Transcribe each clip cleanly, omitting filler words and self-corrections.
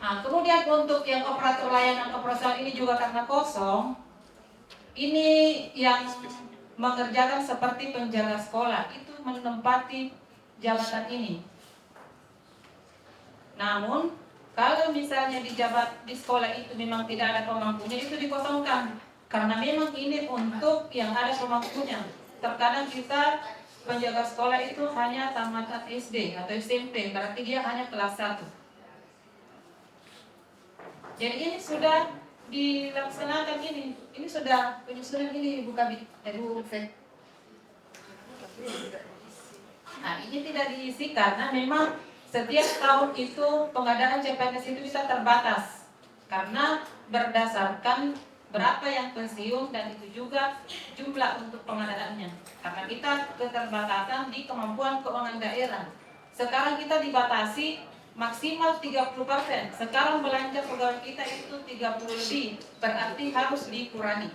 Nah, kemudian untuk yang operator layanan operasional ini juga karena kosong, ini yang mengerjakan seperti penjaga sekolah itu menempati jabatan ini. Namun kalau misalnya di sekolah itu memang tidak ada pemangkunya, itu dikosongkan karena memang ini untuk yang ada pemangkunya. Terkadang kita penjaga sekolah itu hanya tamatan SD atau SMP, berarti dia hanya kelas 1. Jadi ini sudah dilaksanakan ini sudah penyusunan ini buka RUU. Nah, ini tidak diisi karena memang setiap tahun itu pengadaan CPNS itu bisa terbatas karena berdasarkan berapa yang pensiun dan itu juga jumlah untuk pengadaannya. Karena kita keterbatasan di kemampuan keuangan daerah. Sekarang kita dibatasi maksimal 30%. Sekarang belanja pegawai kita itu 30 lebih, berarti harus dikurangi.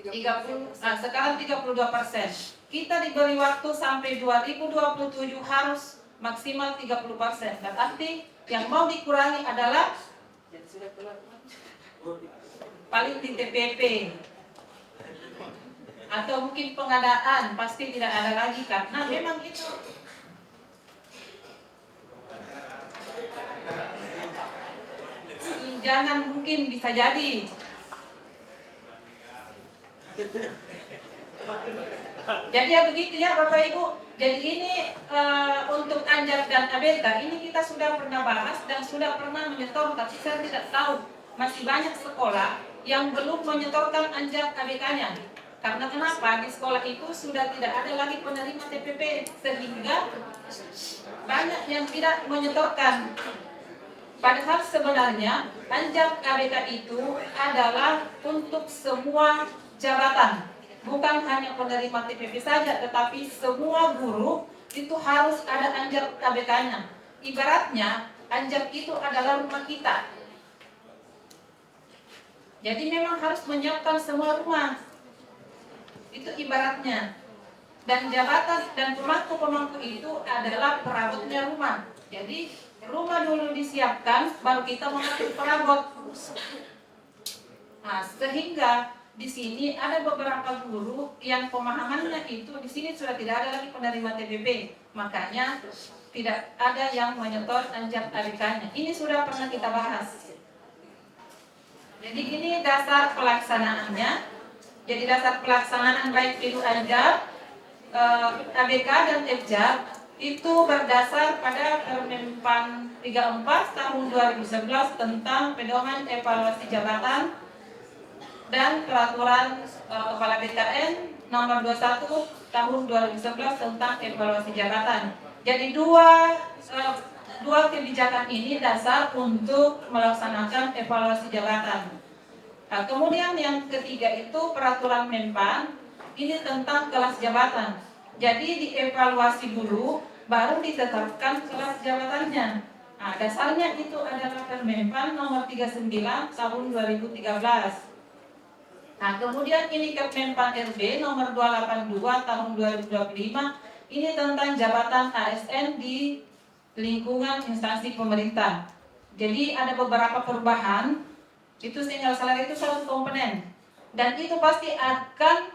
30, sekarang 32%. Kita diberi waktu sampai 2027 harus maksimal 30%. Berarti yang mau dikurangi adalah paling di TPP atau mungkin pengadaan, pasti tidak ada lagi karena memang itu tunjangan mungkin bisa jadi. Jadi ya begitu ya Bapak Ibu. Jadi ini untuk Anjak dan ABK ini kita sudah pernah bahas dan sudah pernah menyetor, tapi saya tidak tahu masih banyak sekolah yang belum menyetorkan Anjak ABK-nya. Karena kenapa? Di sekolah itu sudah tidak ada lagi penerima TPP sehingga banyak yang tidak menyetorkan. Padahal sebenarnya Anjak ABK itu adalah untuk semua jabatan, bukan hanya penerima TPP saja, tetapi semua guru itu harus ada Anjak ABK-nya. Ibaratnya Anjak itu adalah rumah kita. Jadi memang harus menyiapkan semua rumah. Itu ibaratnya. Dan jabatan dan pemangku-pemangku itu adalah perabotnya rumah. Jadi rumah dulu disiapkan, baru kita memakai perabot. Nah, sehingga di sini ada beberapa guru yang pemahamannya itu di sini sudah tidak ada lagi penerima TPP, makanya tidak ada yang menyetor Anjak ABK-nya. Ini sudah pernah kita bahas. Jadi ini dasar pelaksanaannya. Jadi dasar pelaksanaan baik itu Anjak, ABK dan FJAB itu berdasar pada Permenpan 34 tahun 2011 tentang pedoman evaluasi jabatan dan peraturan Kepala BKN nomor 21 tahun 2011 tentang evaluasi jabatan. Jadi dua kebijakan ini dasar untuk melaksanakan evaluasi jabatan. Nah, kemudian yang ketiga itu peraturan Menpan, ini tentang kelas jabatan. Jadi dievaluasi dulu, baru ditetapkan kelas jabatannya. Nah, dasarnya itu adalah Permenpan nomor 39 tahun 2013. Nah, kemudian ini Kemenpan RB nomor 282 tahun 2025, ini tentang jabatan ASN di lingkungan instansi pemerintah. Jadi ada beberapa perubahan. Itu sinyal salary itu satu komponen dan itu pasti akan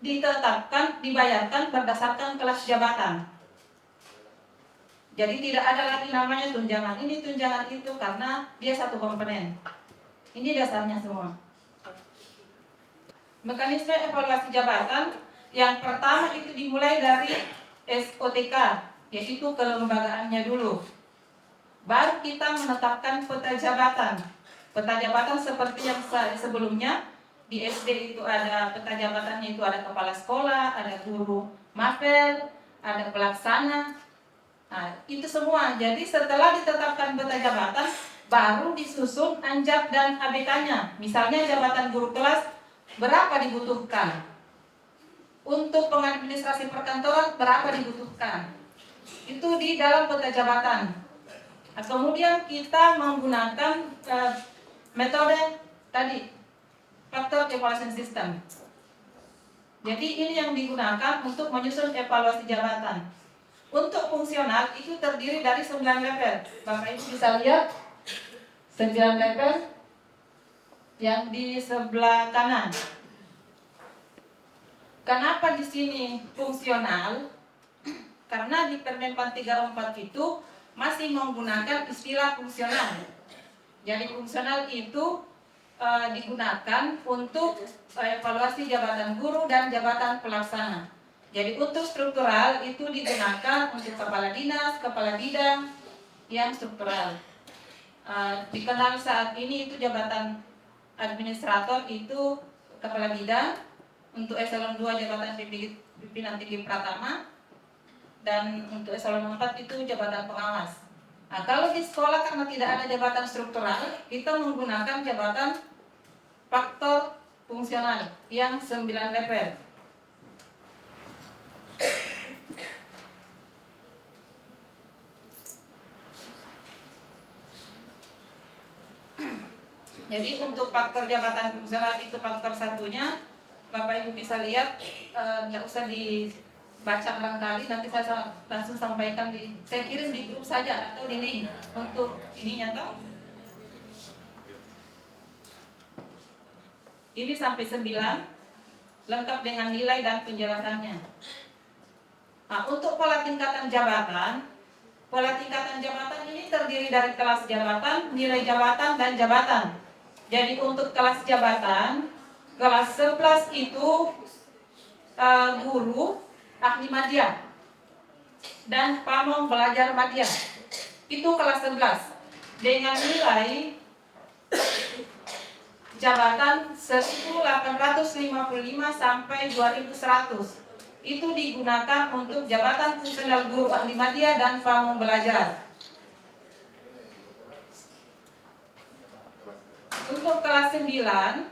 ditetapkan, dibayarkan berdasarkan kelas jabatan. Jadi tidak ada lagi namanya tunjangan ini, tunjangan itu, karena dia satu komponen. Ini dasarnya semua. Mekanisme evaluasi jabatan yang pertama itu dimulai dari SOTK, yaitu kelembagaannya dulu. Baru kita menetapkan peta jabatan. Peta jabatan seperti yang sebelumnya, di SD itu ada peta jabatannya, itu ada kepala sekolah, ada guru mapel, ada pelaksana. Nah, itu semua. Jadi setelah ditetapkan peta jabatan, baru disusun Anjak dan ABK-nya. Misalnya jabatan guru kelas, berapa dibutuhkan? Untuk pengadministrasi perkantoran, berapa dibutuhkan? Itu di dalam peta jabatan. Nah, kemudian kita menggunakan metode tadi, faktor evaluation system. Jadi ini yang digunakan untuk menyusun evaluasi jabatan. Untuk fungsional itu terdiri dari 9 level. Bapak Ibu bisa lihat 9 level yang di sebelah kanan. Kenapa di sini fungsional? Karena di Permen 434 itu masih menggunakan istilah fungsional. Jadi fungsional itu digunakan untuk evaluasi jabatan guru dan jabatan pelaksana. Jadi untuk struktural itu digunakan untuk kepala dinas, kepala bidang yang struktural. Dikenal saat ini itu jabatan administrator itu kepala bidang, untuk eselon 2 jabatan pimpinan tinggi pratama, dan untuk eselon 4 itu jabatan pengawas. Nah, kalau di sekolah karena tidak ada jabatan struktural, kita menggunakan jabatan faktor fungsional yang 9 level. Jadi untuk faktor jabatan fungsional itu faktor satunya, Bapak Ibu bisa lihat, nggak usah dibaca barangkali, nanti saya langsung sampaikan saya kirim di grup saja atau di link untuk ininya toh. Ini sampai 9, lengkap dengan nilai dan penjelasannya. Nah, untuk pola tingkatan jabatan ini terdiri dari kelas jabatan, nilai jabatan, dan jabatan. Jadi untuk kelas jabatan, kelas 11 itu guru, ahli madya, dan pamong belajar madya. Itu kelas 11 dengan nilai jabatan 1855 sampai 2100. Itu digunakan untuk jabatan fungsional guru ahli madya dan pamong belajar. Untuk kelas 9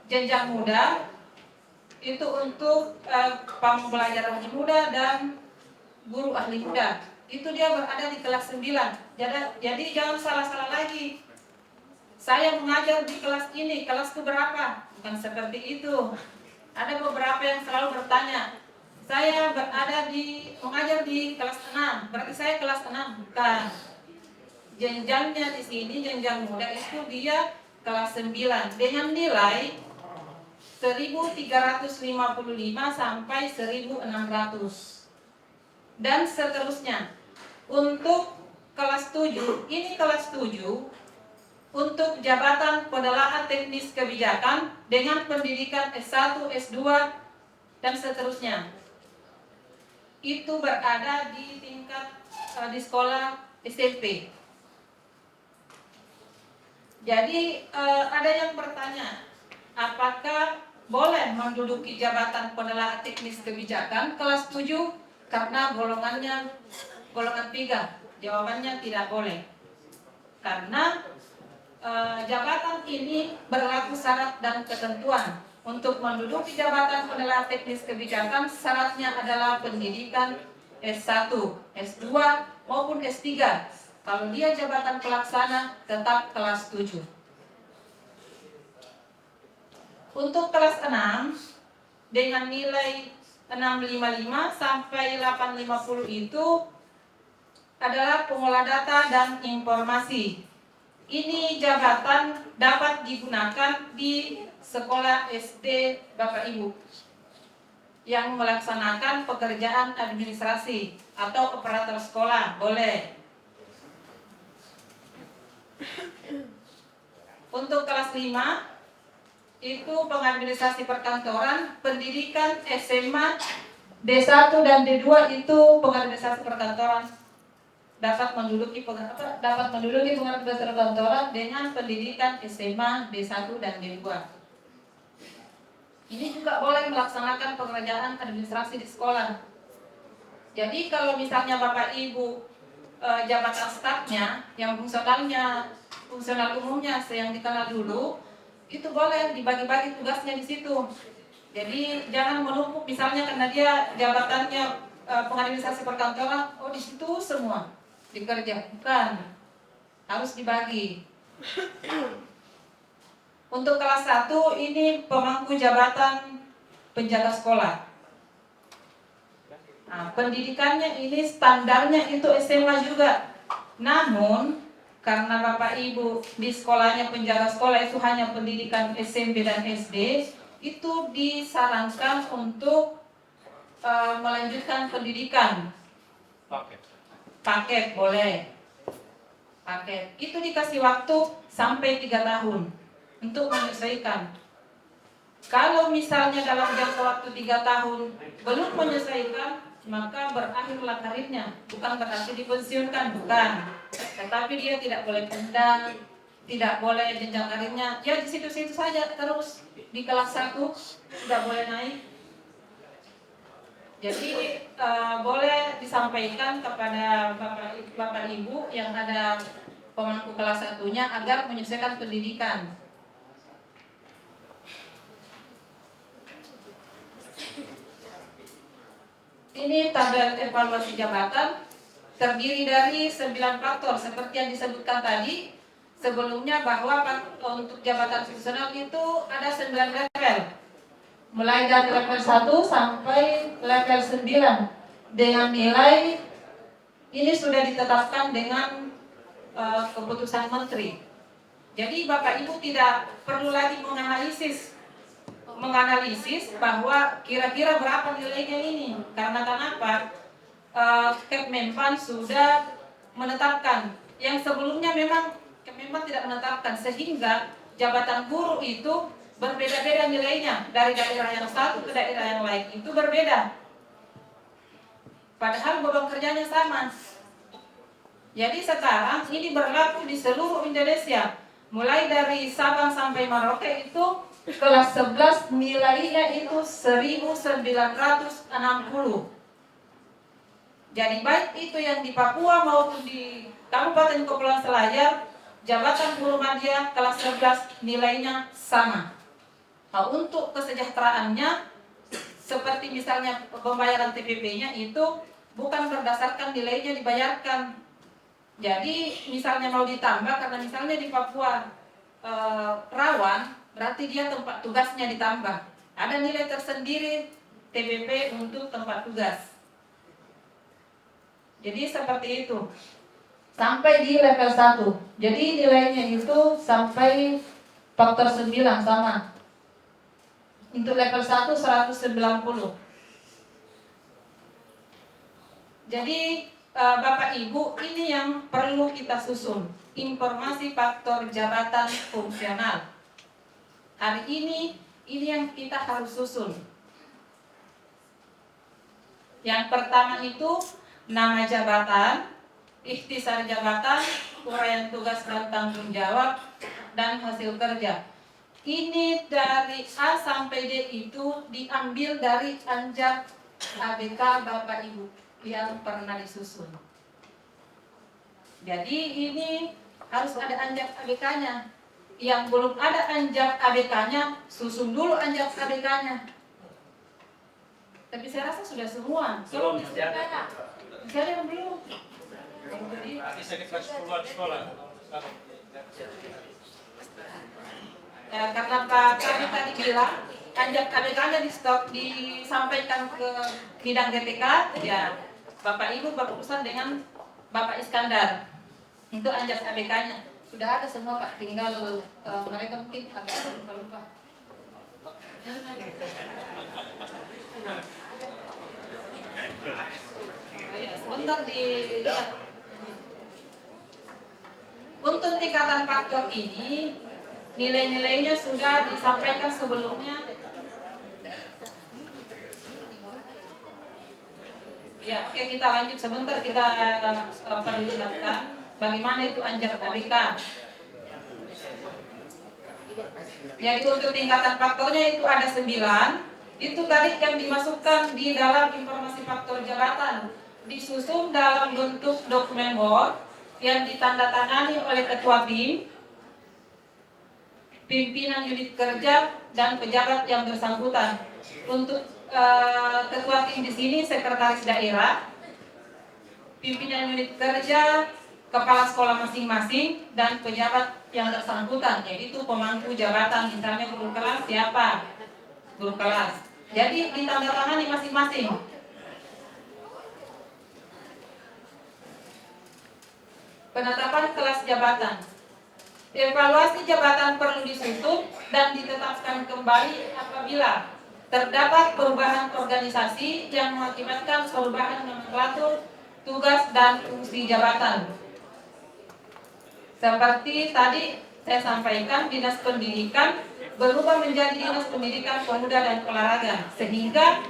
jenjang muda itu untuk pamong belajar ahli muda dan guru ahli muda. Itu dia berada di kelas 9. Jadi jangan salah-salah lagi. Saya mengajar di kelas ini, kelas berapa? Bukan seperti itu. Ada beberapa yang selalu bertanya, saya mengajar di kelas 6, berarti saya kelas 6. Bukan. Jenjangnya di sini, jenjang muda itu dia kelas 9 dengan nilai 1355 sampai 1600 dan seterusnya. Untuk kelas 7, ini kelas 7 untuk jabatan penelaah teknis kebijakan dengan pendidikan S1, S2 dan seterusnya. Itu berada di tingkat di sekolah SMP. Jadi ada yang bertanya, apakah boleh menduduki jabatan penelaah teknis kebijakan kelas 7 karena golongan 3? Jawabannya tidak boleh. Karena jabatan ini berlaku syarat dan ketentuan. Untuk menduduki jabatan penelaah teknis kebijakan, syaratnya adalah pendidikan S1, S2 maupun S3. Kalau dia jabatan pelaksana, tetap kelas 7. Untuk kelas 6, dengan nilai 655 sampai 850 itu adalah pengolah data dan informasi. Ini jabatan dapat digunakan di sekolah SD Bapak Ibu yang melaksanakan pekerjaan administrasi atau operator sekolah, boleh. Untuk kelas 5 itu pengadministrasi perkantoran, pendidikan SMA D1 dan D2 itu pengadministrasi perkantoran dapat menduduki pengadministrasi perkantoran dengan pendidikan SMA D1 dan D2. Ini juga boleh melaksanakan pekerjaan administrasi di sekolah. Jadi kalau misalnya Bapak Ibu jabatan stafnya yang fungsional umumnya yang dikenal dulu, itu boleh dibagi-bagi tugasnya di situ. Jadi jangan menumpuk misalnya karena dia jabatannya pengadministrasi perkantoran, di situ semua dikerja, bukan, harus dibagi. Untuk kelas 1 ini pemangku jabatan penjaga sekolah. Nah, pendidikannya ini standarnya itu SMA juga. Namun karena Bapak Ibu di sekolahnya penjaga sekolah itu hanya pendidikan SMP dan SD, itu disarankan untuk melanjutkan pendidikan. Paket boleh. Paket itu dikasih waktu sampai 3 tahun untuk menyelesaikan. Kalau misalnya dalam jangka waktu 3 tahun belum menyelesaikan, maka berakhirlah karirnya. Bukan berarti dipensiunkan, bukan. Tetapi dia tidak boleh pindah, tidak boleh jenjang karirnya. Ya di situ-situ saja terus di kelas 1 tidak boleh naik. Jadi boleh disampaikan kepada Bapak Ibu yang ada pemangku kelas 1-nya agar menyelesaikan pendidikan. Ini tabel evaluasi jabatan terdiri dari 9 faktor seperti yang disebutkan tadi sebelumnya, bahwa untuk jabatan institusional itu ada 9 level. Mulai dari level 1 sampai level 9 dengan nilai ini sudah ditetapkan dengan keputusan menteri. Jadi Bapak Ibu tidak perlu lagi menganalisis bahwa kira-kira berapa nilainya ini. Karena kenapa? Kemenpan sudah menetapkan. Yang sebelumnya memang Kemenpan tidak menetapkan, sehingga jabatan guru itu berbeda-beda nilainya. Dari daerah yang satu ke daerah yang lain itu berbeda. Padahal beban kerjanya sama. Jadi sekarang ini berlaku di seluruh Indonesia. Mulai dari Sabang sampai Merauke itu kelas 11 nilainya itu 1960. Jadi baik itu yang di Papua maupun di Kabupaten Kepulauan Selayar, jabatan guru madya kelas 11 nilainya sama. Nah, untuk kesejahteraannya seperti misalnya pembayaran TPP-nya itu bukan berdasarkan nilainya dibayarkan. Jadi misalnya mau ditambah karena misalnya di Papua rawan, berarti dia tempat tugasnya ditambah. Ada nilai tersendiri TPP untuk tempat tugas. Jadi seperti itu. Sampai di level 1. Jadi nilainya itu sampai faktor 9 sama. Untuk level 1 190. Jadi Bapak Ibu, ini yang perlu kita susun. Informasi faktor jabatan fungsional. Hari ini yang kita harus susun. Yang pertama itu nama jabatan, ikhtisar jabatan, uraian tugas dan tanggung jawab, dan hasil kerja. Ini dari A sampai D itu diambil dari anjak ABK Bapak Ibu yang pernah disusun. Jadi ini harus ada anjak ABK-nya. Yang belum ada anjak ABK-nya, susun dulu anjak ABK-nya. Tapi saya rasa sudah semua. Belum ada. Masih ada yang belum. Ya, karena Pak Kami tadi bilang anjak ABK-nya disampaikan ke bidang GPK, ya Bapak Ibu berurusan dengan Bapak Iskandar. Itu anjak ABK-nya. Sudah ada semua Pak, tinggal mereka mungkin agak lupa. Sebentar dilihat. Untuk tingkatan faktor ini nilai-nilainya sudah disampaikan sebelumnya. Ya, oke, kita lanjut sebentar, kita perlihatkan bagaimana itu anjak ABK. Jadi untuk tingkatan faktornya itu ada 9. Itu tadi yang dimasukkan di dalam informasi faktor jabatan, disusun dalam bentuk dokumen Word yang ditandatangani oleh ketua BIM, pimpinan unit kerja, dan pejabat yang bersangkutan. Untuk ketua tim di sini sekretaris daerah, pimpinan unit kerja, kepala sekolah masing-masing, dan pejabat yang bersangkutan, yaitu pemangku jabatan. Misalnya guru kelas siapa? Guru kelas. Jadi ditandatangani masing-masing. Penetapan kelas jabatan. Evaluasi jabatan perlu disusun dan ditetapkan kembali apabila terdapat perubahan organisasi yang mengakibatkan perubahan nomenklatur, tugas, dan fungsi jabatan. Seperti tadi saya sampaikan, Dinas Pendidikan berubah menjadi Dinas Pendidikan Pemuda dan Olahraga, sehingga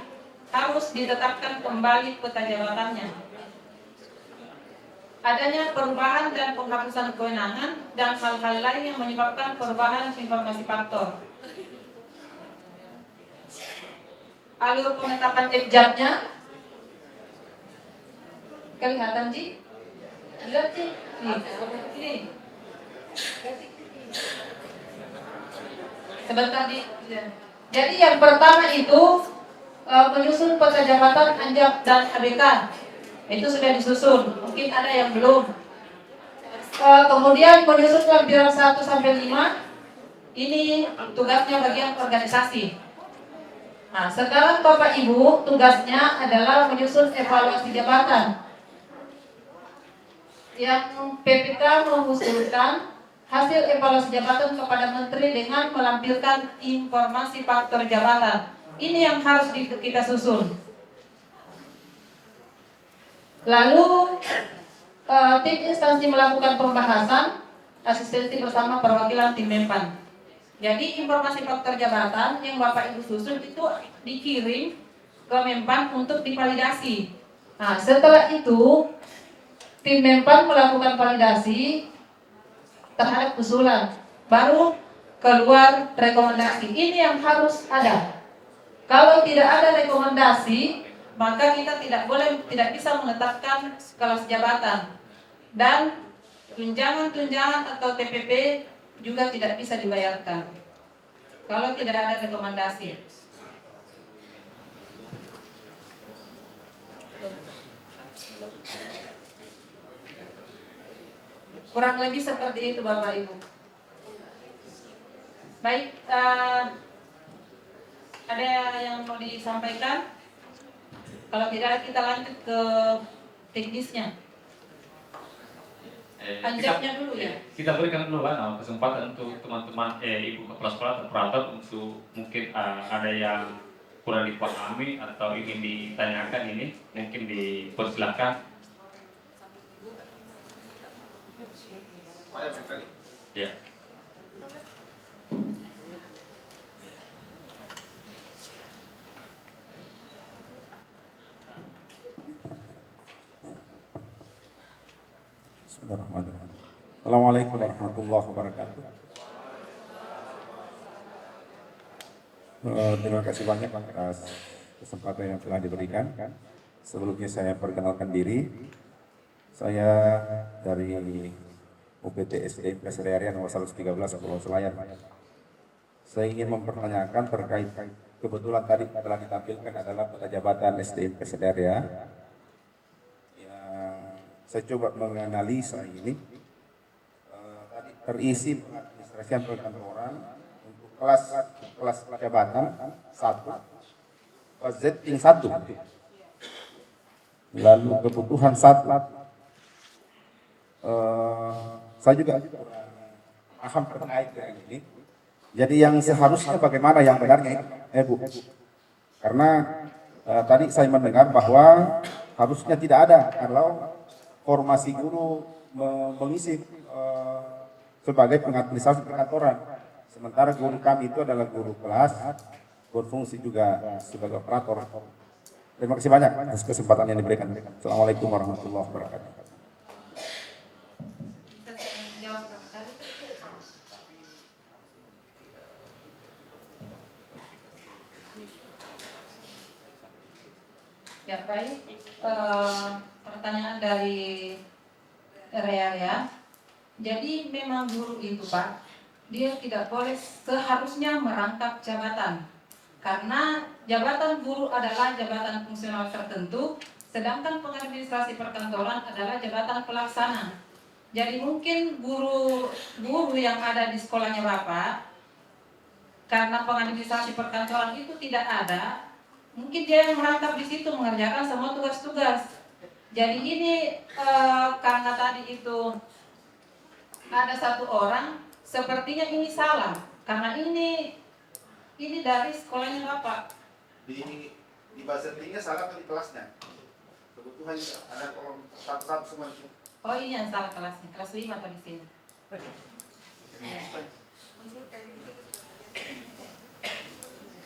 harus ditetapkan kembali peta jabatannya. Adanya perubahan dan penghapusan kewenangan dan hal-hal lain yang menyebabkan perubahan informasi faktor. Alur penetapan F-jabnya kelihatan Ji? Lihat Ji? Ini. Sebentar Ji. Jadi yang pertama itu menyusun peta jabatan Anjab dan ABK. Itu sudah disusun, mungkin ada yang belum. Kemudian menyusun lampiran 1 sampai 5. Ini tugasnya bagian organisasi. Nah, sekarang Bapak Ibu tugasnya adalah menyusun evaluasi jabatan. Yang PPK mengusulkan hasil evaluasi jabatan kepada Menteri dengan melampirkan informasi faktor jabatan. Ini yang harus kita susun. Lalu tim instansi melakukan pembahasan asistensi bersama perwakilan tim Menpan. Jadi informasi faktor jabatan yang Bapak Ibu susun itu dikirim ke Menpan untuk divalidasi. Nah, setelah itu tim Menpan melakukan validasi terhadap usulan, baru keluar rekomendasi. Ini yang harus ada. Kalau tidak ada rekomendasi, maka kita tidak bisa menetapkan kelas jabatan, dan tunjangan atau TPP juga tidak bisa dibayarkan kalau tidak ada rekomendasi. Kurang lebih seperti itu Bapak Ibu. Baik, ada yang mau disampaikan? Kalau tidak, kita lanjut ke teknisnya. Anjabnya dulu ya. Kita berikan dulu kesempatan untuk teman-teman ibu kepala sekolah atau operator untuk mungkin ada yang kurang dipahami atau ingin ditanyakan, ini mungkin dipersilakan. Ya. Assalamualaikum warahmatullahi wabarakatuh. Terima kasih banyak atas kesempatan yang telah diberikan. Sebelumnya saya perkenalkan diri. Saya dari UPT SDM Keseharian nomor 113 Pulau Selayar. Saya ingin mempertanyakan terkait kebetulan tadi telah ditampilkan adalah peta jabatan SDM Keseharian. Saya coba menganalisa ini. Tadi terisi pengadministrasian perkantoran untuk kelas jabatan 1, budgeting 1, lalu kebutuhan 1. Saya juga paham terkait dengan ini. Jadi yang seharusnya bagaimana yang benarnya Bu? Karena tadi saya mendengar bahwa harusnya tidak ada kalau formasi guru mengisi sebagai pengadministrasi perkantoran. Sementara guru kami itu adalah guru kelas, berfungsi juga sebagai operator. Terima kasih banyak atas kesempatan yang diberikan. Assalamualaikum warahmatullahi wabarakatuh. Ya baik, pertanyaan dari Rea ya. Jadi memang guru itu Pak, dia tidak boleh seharusnya merangkap jabatan, karena jabatan guru adalah jabatan fungsional tertentu, sedangkan pengadministrasi perkantoran adalah jabatan pelaksana. Jadi mungkin guru yang ada di sekolahnya Bapak, karena pengadministrasi perkantoran itu tidak ada, mungkin dia yang merangkap di situ mengerjakan semua tugas-tugas. Jadi ini karena tadi itu ada satu orang sepertinya ini salah karena ini dari sekolahnya Bapak. Di bahasa tinggi salah kan di kelasnya. Kebutuhan ada kolom satu-satu semua. Oh ini yang salah kelasnya, kelas 5 atau di sini.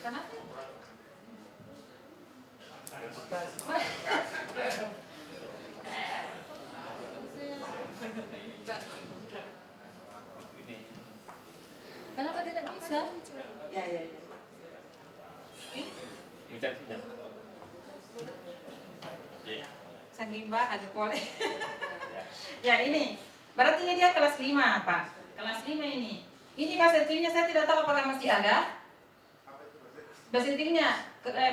Kenapa? Kenapa tidak bisa? Ya. Sangimba ada boleh. Ya ini, berarti ini dia kelas 5 Pak. Kelas 5 ini. Ini bahasa intinya saya tidak tahu apakah masih ada. Bahasa intinya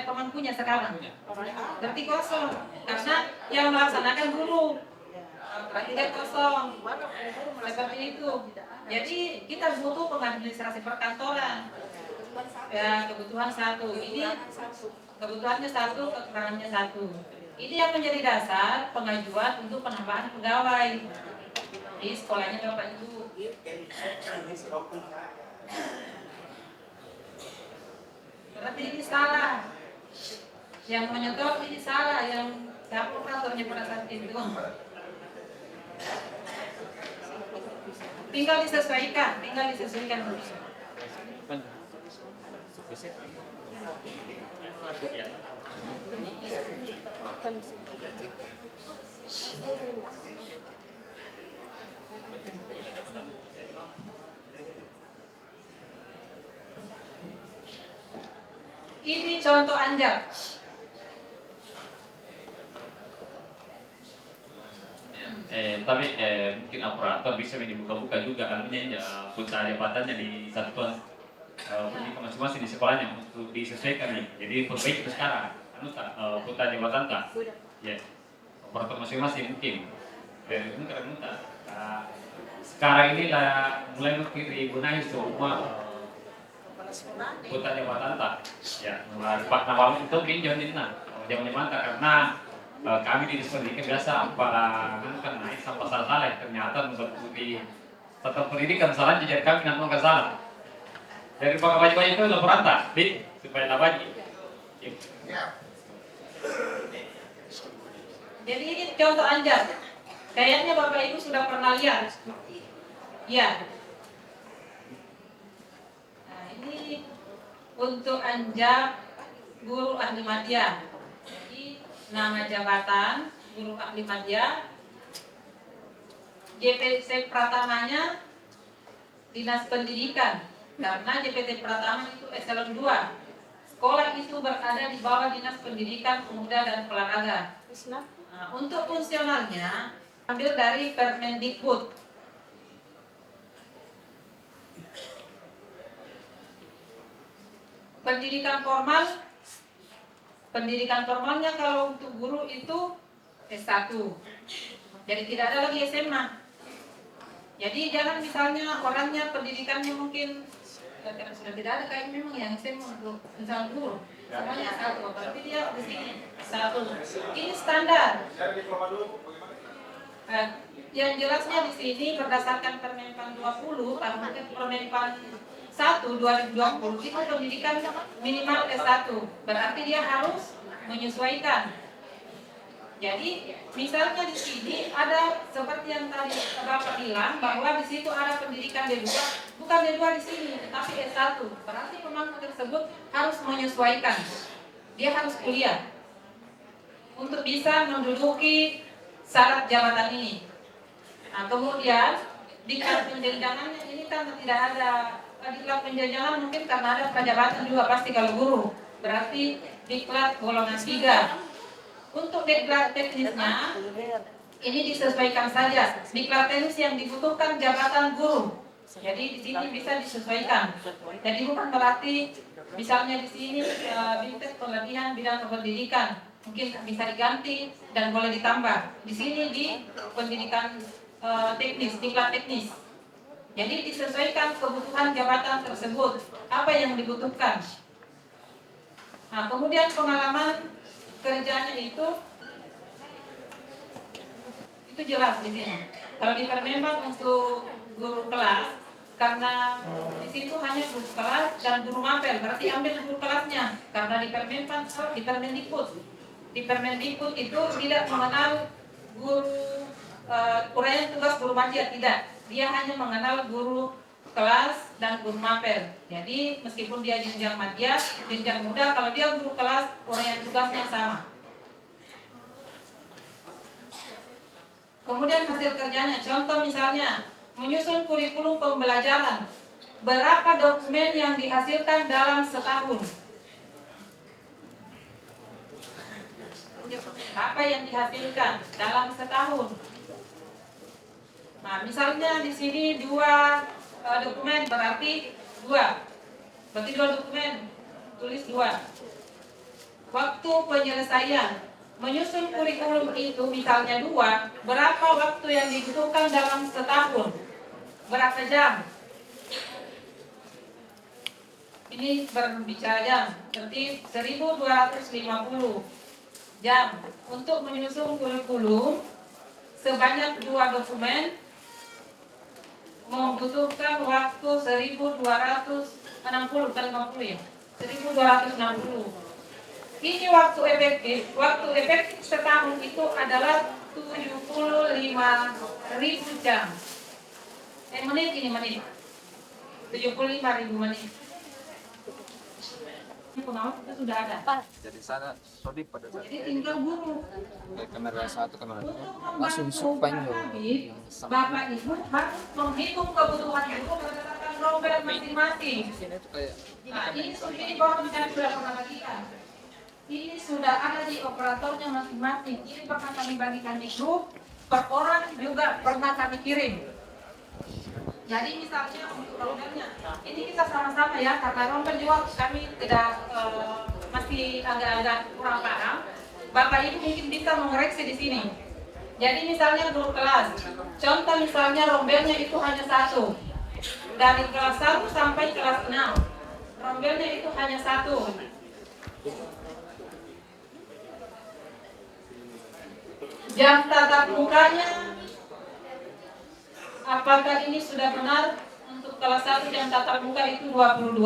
pemangkunya sekarang. Berarti kosong. Karena yang melaksanakan guru. Berarti dia kosong. Seperti itu. Jadi kita butuh pengadministrasi perkantoran. Ya kebutuhan satu. Ini kebutuhannya satu, kekurangannya satu. Ini yang menjadi dasar pengajuan untuk penambahan pegawai di sekolahnya Bapak Ibu. Berarti ini salah. Yang menyetor ini salah, yang siapa operatornya pada saat itu. Tinggal disesuaikan dulu. Ini contoh Anda. Tapi mungkin operator bisa dibuka-buka juga artinya pulsa jabatannya di satuan pendidikan masing-masing di sekolahnya untuk disesuaikan nih. Jadi perbaiki itu sekarang. Pulsa jabatan tak? Ya. Operator masing-masing mungkin. Dari mungkin tak. Sekarang ini lah mulai dibenahi semua pulsa jabatan tak? Ya. Pak Nawal itu pinjam ini nah. Jangan dimantah karena kami di pendidikan biasa kan naik sampai salah ternyata mengikuti satu pendidikan salahnya jadi kami nggak salah dari pakai baju itu laporan tak di supaya tak baju. Jadi ini contoh Anda. Kayaknya Bapak Ibu sudah pernah lihat. Ya. Nah ini untuk Anja guru ahli madya. Nama jabatan guru ahli madya, JPT Pratamanya Dinas Pendidikan karena JPT Pratama itu eselon 2. Sekolah itu berada di bawah Dinas Pendidikan Pemuda dan Olahraga. Nah, untuk fungsionalnya ambil dari Permendikbud. Pendidikan formalnya kalau untuk guru itu S1. Jadi tidak ada lagi SMA. Jadi jangan misalnya orangnya pendidikannya mungkin sudah tidak ada kayak memang yang SMA untuk misalnya guru. Semuanya S1, berarti dia di sini S1. Ini standar. Yang jelasnya di sini berdasarkan Permenpan 20, Permenpan 1 2020 itu pendidikan minimal S1, berarti dia harus menyesuaikan. Jadi misalnya di sini ada seperti yang tadi Bapak bilang bahwa di situ ada pendidikan D2, bukan D2 di sini, tetapi S1. Berarti pemangku tersebut harus menyesuaikan. Dia harus kuliah untuk bisa menduduki syarat jabatan ini. Nah, kemudian diklat penjenjangannya ini kan tidak ada. Diklat penjenjangan mungkin karena ada prajabatan juga pasti kalau guru. Berarti diklat golongan 3. Untuk diklat teknisnya ini disesuaikan saja. Diklat teknis yang dibutuhkan jabatan guru. Jadi di sini bisa disesuaikan. Jadi bukan berarti misalnya di sini bidang pelatihan bidang pendidikan mungkin bisa diganti dan boleh ditambah. Di sini di pendidikan teknis, diklat teknis. Jadi disesuaikan kebutuhan jabatan tersebut, apa yang dibutuhkan. Nah, kemudian pengalaman kerjanya itu jelas di sini. Kalau di Permenpan untuk guru kelas, karena di situ hanya guru kelas dan guru mapel, berarti ambil guru kelasnya, karena di Permendikbud itu tidak mengenal guru uraian tugas guru madia, tidak, dia hanya mengenal guru kelas dan guru mapel. Jadi meskipun dia jenjang madia, jenjang muda, kalau dia guru kelas, uraian tugasnya sama. Kemudian hasil kerjanya, contoh misalnya menyusun kurikulum pembelajaran, berapa dokumen yang dihasilkan dalam setahun? Apa yang dihasilkan dalam setahun? Nah, misalnya di sini 2 dokumen, berarti 2 dokumen, tulis 2. Waktu penyelesaian menyusun kurikulum itu misalnya 2, berapa waktu yang dibutuhkan dalam setahun? Berapa jam? Ini berbicara jam, berarti 1250 jam untuk menyusun kurikulum sebanyak 2 dokumen, membutuhkan waktu 1260 kali 50 ya, 1260. Ini waktu efektif setahun itu adalah 75.000 jam. Menit ini menit. 75.000 menit. Ini pengawas kita sudah ada. Jadi sana Sodi pada saat Jadi tinggal guru. kamera 1, kamera 2 Untuk langsung membantu sepanjang Bapak, Bapak Ibu harus menghitung kebutuhan guru berdasarkan rombel masing-masing. sini tuh kayak Nah, ini baru kita sudah pernah bagikan. Ini sudah ada di operatornya masing-masing. Ini pernah kami bagikan di grup, per orang juga pernah kami kirim. Jadi misalnya untuk rombelnya, ini kita sama-sama ya, karena rombel juga kami tidak masih agak-agak kurang paham. Bapak Ibu mungkin bisa mengoreksi di sini. Jadi misalnya guru kelas, contoh misalnya rombelnya itu hanya 1. Dari kelas 1 sampai kelas 6, rombelnya itu hanya 1. Jam tatap mukanya, apakah ini sudah benar? Untuk kelas 1 jam tatap muka itu 22,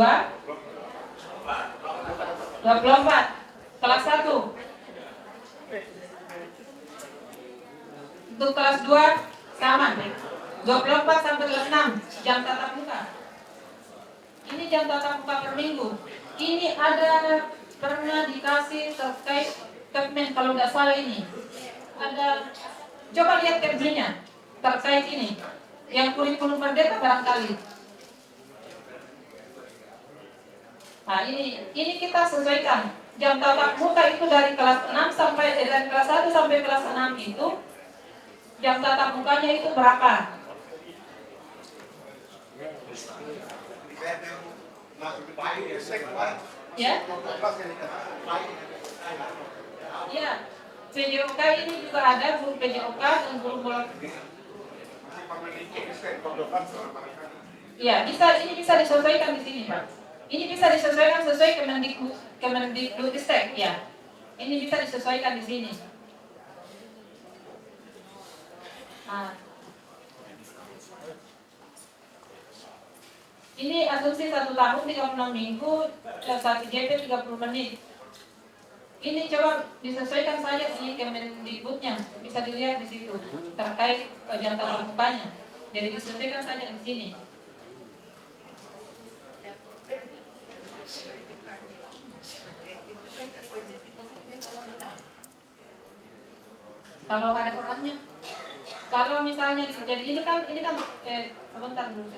24. Kelas 1. Untuk kelas 2 sama, 24 sampai kelas 6 jam tatap muka. Ini jam tatap muka per minggu. Ini ada pernah dikasih terkait Kepmen kalau nggak salah ini. Ada, coba lihat kerjanya terkait ini yang kurikulum merdeka barangkali. Nah ini kita sesuaikan jam tatap muka itu dari kelas 6 sampai dari kelas 1 sampai kelas 6 itu jam tatap mukanya itu berapa? Ya? Ya. PJOK ini juga ada guru PJOK dan guru bola. Ya, ini bisa disesuaikan di sini, Pak. Ini bisa disesuaikan sesuai Kemendikbudristek, ya. Ini bisa disesuaikan di sini. Nah. Ini asumsi 1 tahun 36 minggu, 1 GP 30 menit. Ini coba disesuaikan saja di Kemendikbudnya, bisa dilihat di situ terkait jam tatap mukanya. Jadi disesuaikan saja di sini. Kalau ada orangnya, kalau misalnya jadi ini kan sebentar dulu.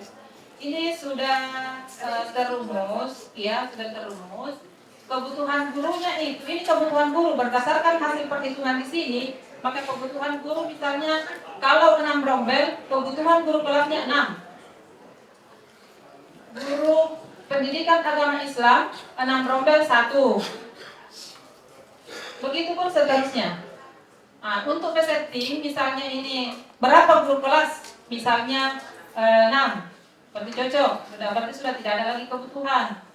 Ini sudah terumus, ya sudah terumus. Kebutuhan gurunya itu, ini kebutuhan guru berdasarkan hasil perhitungan di sini, maka kebutuhan guru misalnya kalau 6 rombel, kebutuhan guru kelasnya 6. Guru pendidikan agama Islam 6 rombel 1. Begitupun seterusnya. Nah, untuk setting misalnya ini berapa guru kelas? Misalnya 6. Berarti cocok, berarti sudah tidak ada lagi kebutuhan.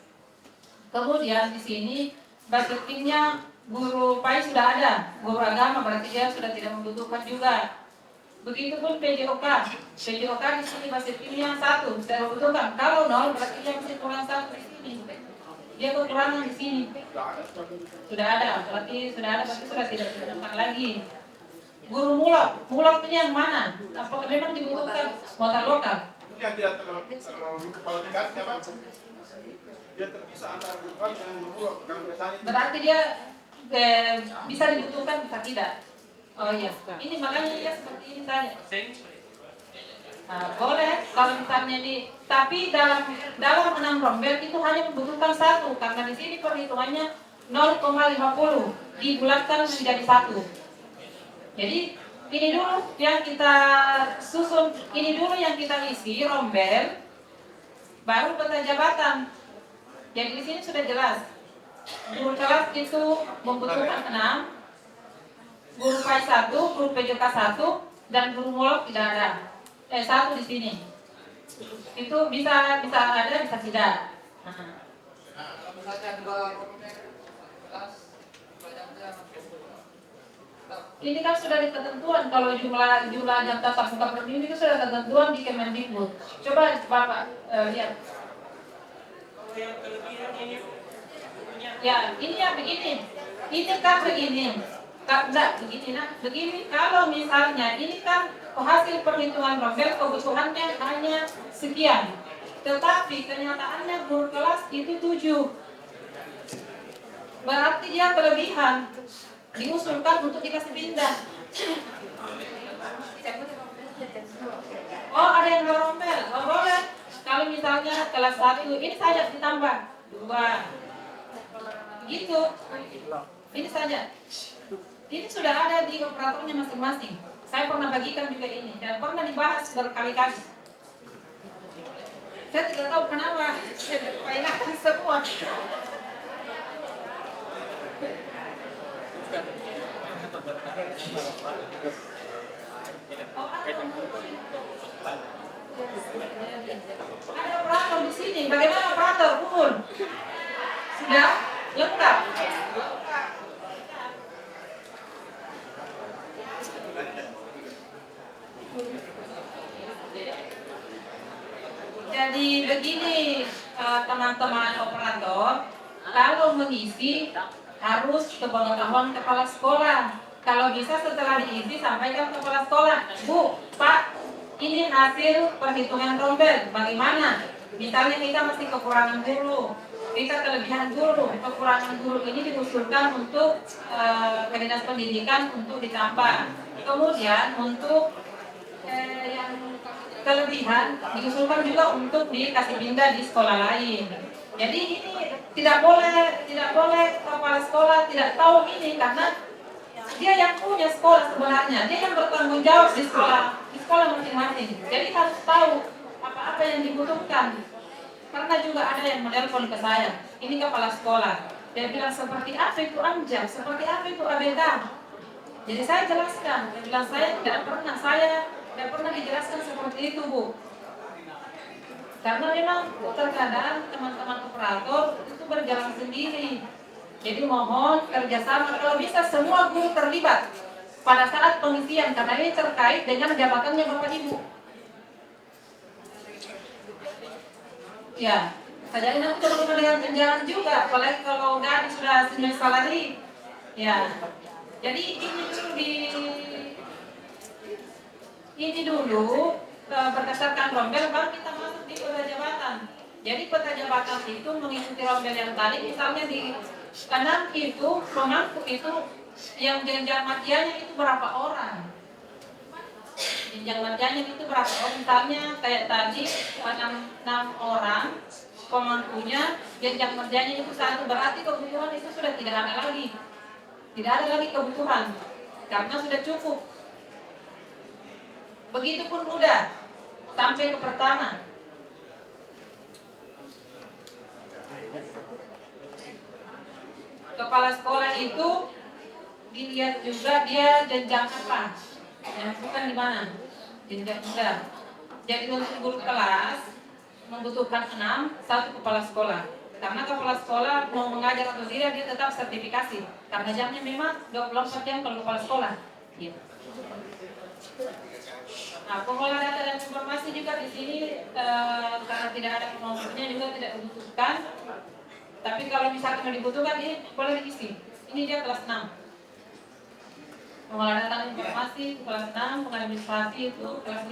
Kemudian di sini budgetingnya guru PAI sudah ada, guru agama berarti dia sudah tidak membutuhkan juga. Begitupun PJOK. PJOK di sini masih pilih yang 1. Saya butuhkan. Kalau 0 berarti dia masih kurang 1 di sini. Dia kekurangan di sini. Sudah ada, berarti sudah tidak ditemukan lagi. Guru mulak ini yang mana? Apakah memang dibutuhkan muatan lokal? Yang tidak terkualifikasi apa? Dia terpisah antara bukan dengan memulak. Kalau misalnya Berarti dia bisa dibutuhkan, bisa tidak. Oh iya, ini makanya dia seperti ini saja. Boleh kalau misalnya tapi dalam 6 rombel itu hanya membutuhkan 1 karena di sini perhitungannya 0,50 dibulatkan menjadi 1. Jadi ini dulu yang kita susun, ini dulu yang kita isi rombel, baru peta jabatan. Jadi di sini sudah jelas. Guru kelas itu membutuhkan 6, guru PAI 1, guru PJK 1, dan guru mulak tidak ada. 1 di sini. Itu bisa ada, bisa tidak. Ini kan sudah di ketentuan kalau jumlah jam tatap muka per minggu itu sudah ketentuan di Kemendikbud. Coba Bapak lihat. Ya, ini ya begini. Ini kan begini. Enggak begini nah. Begini kalau misalnya ini kan hasil perhitungan rombel kebutuhannya hanya sekian. Tetapi kenyataannya guru kelas itu 7. Berarti dia kelebihan. Diusulkan untuk dikasih pindah. Oh, ada yang rombel. Oh, boleh. Kalau misalnya kelas 1 ini saja ditambah 2. Gitu. Ini saja. Ini sudah ada di operatornya masing-masing. Saya pernah bagikan juga ini dan pernah dibahas berkali-kali. Saya tidak tahu kenapa saya berpainahkan semua. Ada operator di sini. Bagaimana operator? Kumpul. Sudah lengkap. Jadi begini teman-teman operator, kalau mengisi harus ke pengetahuan kepala sekolah. Kalau bisa setelah diisi sampaikan ke kepala sekolah, Bu, Pak, ini hasil perhitungan rombel, bagaimana? Misalnya kita masih kekurangan guru, kita kelebihan guru, kekurangan guru ini diusulkan untuk ke dinas pendidikan untuk ditambah. Kemudian untuk yang kelebihan diusulkan juga untuk dikasih pindah di sekolah lain. Jadi ini tidak boleh kepala sekolah tidak tahu ini karena dia yang punya sekolah sebenarnya, dia yang bertanggung jawab di sekolah masing-masing. Jadi harus tahu apa-apa yang dibutuhkan. Karena juga ada yang menelpon ke saya, ini kepala sekolah. Dia bilang seperti apa itu AMJAP, seperti apa itu ABK. Jadi saya jelaskan, dia bilang saya tidak pernah dijelaskan seperti itu, Bu. Karena memang terkadang teman-teman operator itu berjalan sendiri. Jadi mohon kerjasama, kalau bisa semua guru terlibat pada saat pengisian, karena ini terkait dengan jabatannya Bapak Ibu. Ya, saja nanti perlu dengan tunjangan juga, apalagi kalau udah sudah senior salary. Ya, jadi ini dulu berdasarkan rombel baru kita masuk di peta jabatan. Jadi peta jabatan itu mengikuti rombel yang tadi, misalnya di kanan itu pemangku itu yang jenjang matiannya itu berapa orang? Jenjang matiannya itu berapa orang? Misalnya kayak tadi 6 orang pemangkunya, jenjang matiannya itu 1, berarti kebutuhan itu sudah tidak ada lagi. Tidak ada lagi kebutuhan karena sudah cukup. Begitupun udah sampai ke pertama. Kepala sekolah itu dilihat juga dia jenjang apa, ya, bukan di mana, jenjang rendah. Jadi untuk guru kelas membutuhkan 6, 1 kepala sekolah. Karena kepala sekolah mau mengajar atau tidak dia tetap sertifikasi. Karena jamnya memang 24 jam kalau kepala sekolah. Ya. Nah, pengelola data dan informasi juga di sini karena tidak ada kemampuannya juga tidak dibutuhkan. Tapi kalau misalkan mau dibutuhkan ini boleh diisi. Ini dia kelas 6. Pengelola data dan informasi itu kelas 6, pengadministrasi itu kelas 5.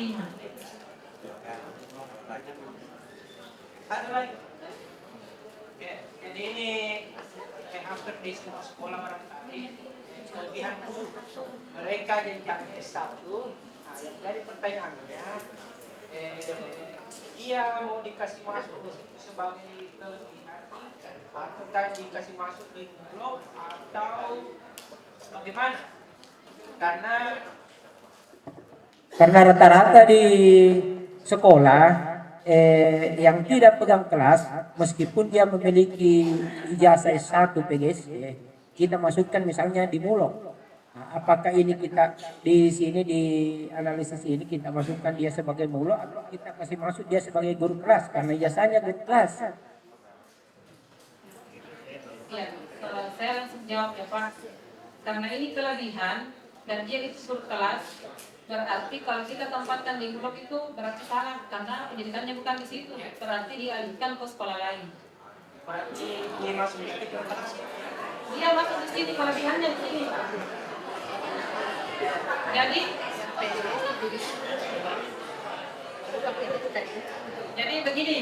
Ada lagi. Oke, jadi ini yang hampir di semua sekolah barangkali kelebihan mereka jenjang S1. Nah, yang jadi pertanyaannya, dia mau dikasih masuk ke situ sebagai kelebihan atau dikasih masuk di blok atau bagaimana? Karena rata-rata di sekolah yang tidak pegang kelas, meskipun dia memiliki ijazah S1 PGSD, kita masukkan misalnya di mulok. Nah, apakah ini kita di sini di analisis ini kita masukkan dia sebagai mulok atau kita kasih masuk dia sebagai guru kelas karena ijazahnya guru kelas? Ya, saya langsung jawab ya Pak. Karena ini kelebihan dan dia itu guru kelas, berarti kalau kita tempatkan di blok itu berarti salah karena pendidikannya bukan di situ, berarti dialihkan ke sekolah lain. Berarti dia masuk di situ. Dia masuk di sini, kelebihannya di sini. Jadi begini,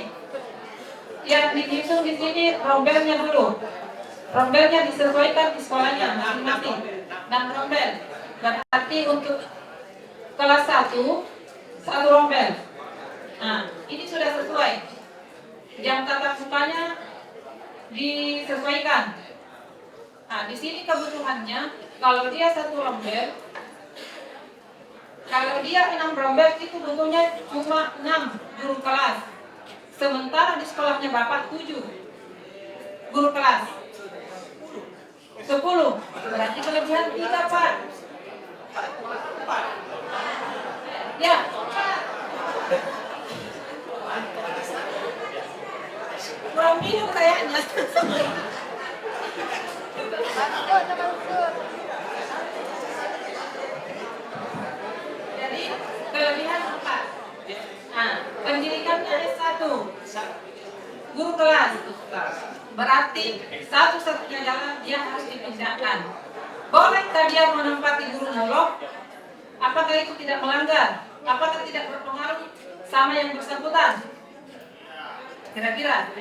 yang dihitung di sini rombelnya dulu. Rombelnya disesuaikan di sekolahnya masing-masing dan rombel. Berarti untuk kelas 1 satu rombel. Nah, ini sudah sesuai. Jam tatap mukanya disesuaikan. Nah, di sini kebutuhannya kalau dia satu rombel, kalau dia 6 rombel itu butuhnya cuma 6 guru kelas. Sementara di sekolahnya Bapak 7 guru kelas. 10 berarti kelebihan 3 Pak. Ya. Kurang minum kayaknya. Jadi kelebihan apa? Nah, pendidikannya S1 guru kelas. Berarti satu-satunya jalan dia harus dipindahkan. Bolehkah dia menempati guru mulok? Apakah itu tidak melanggar? Apakah tidak berpengaruh sama yang bersangkutan? Kira-kira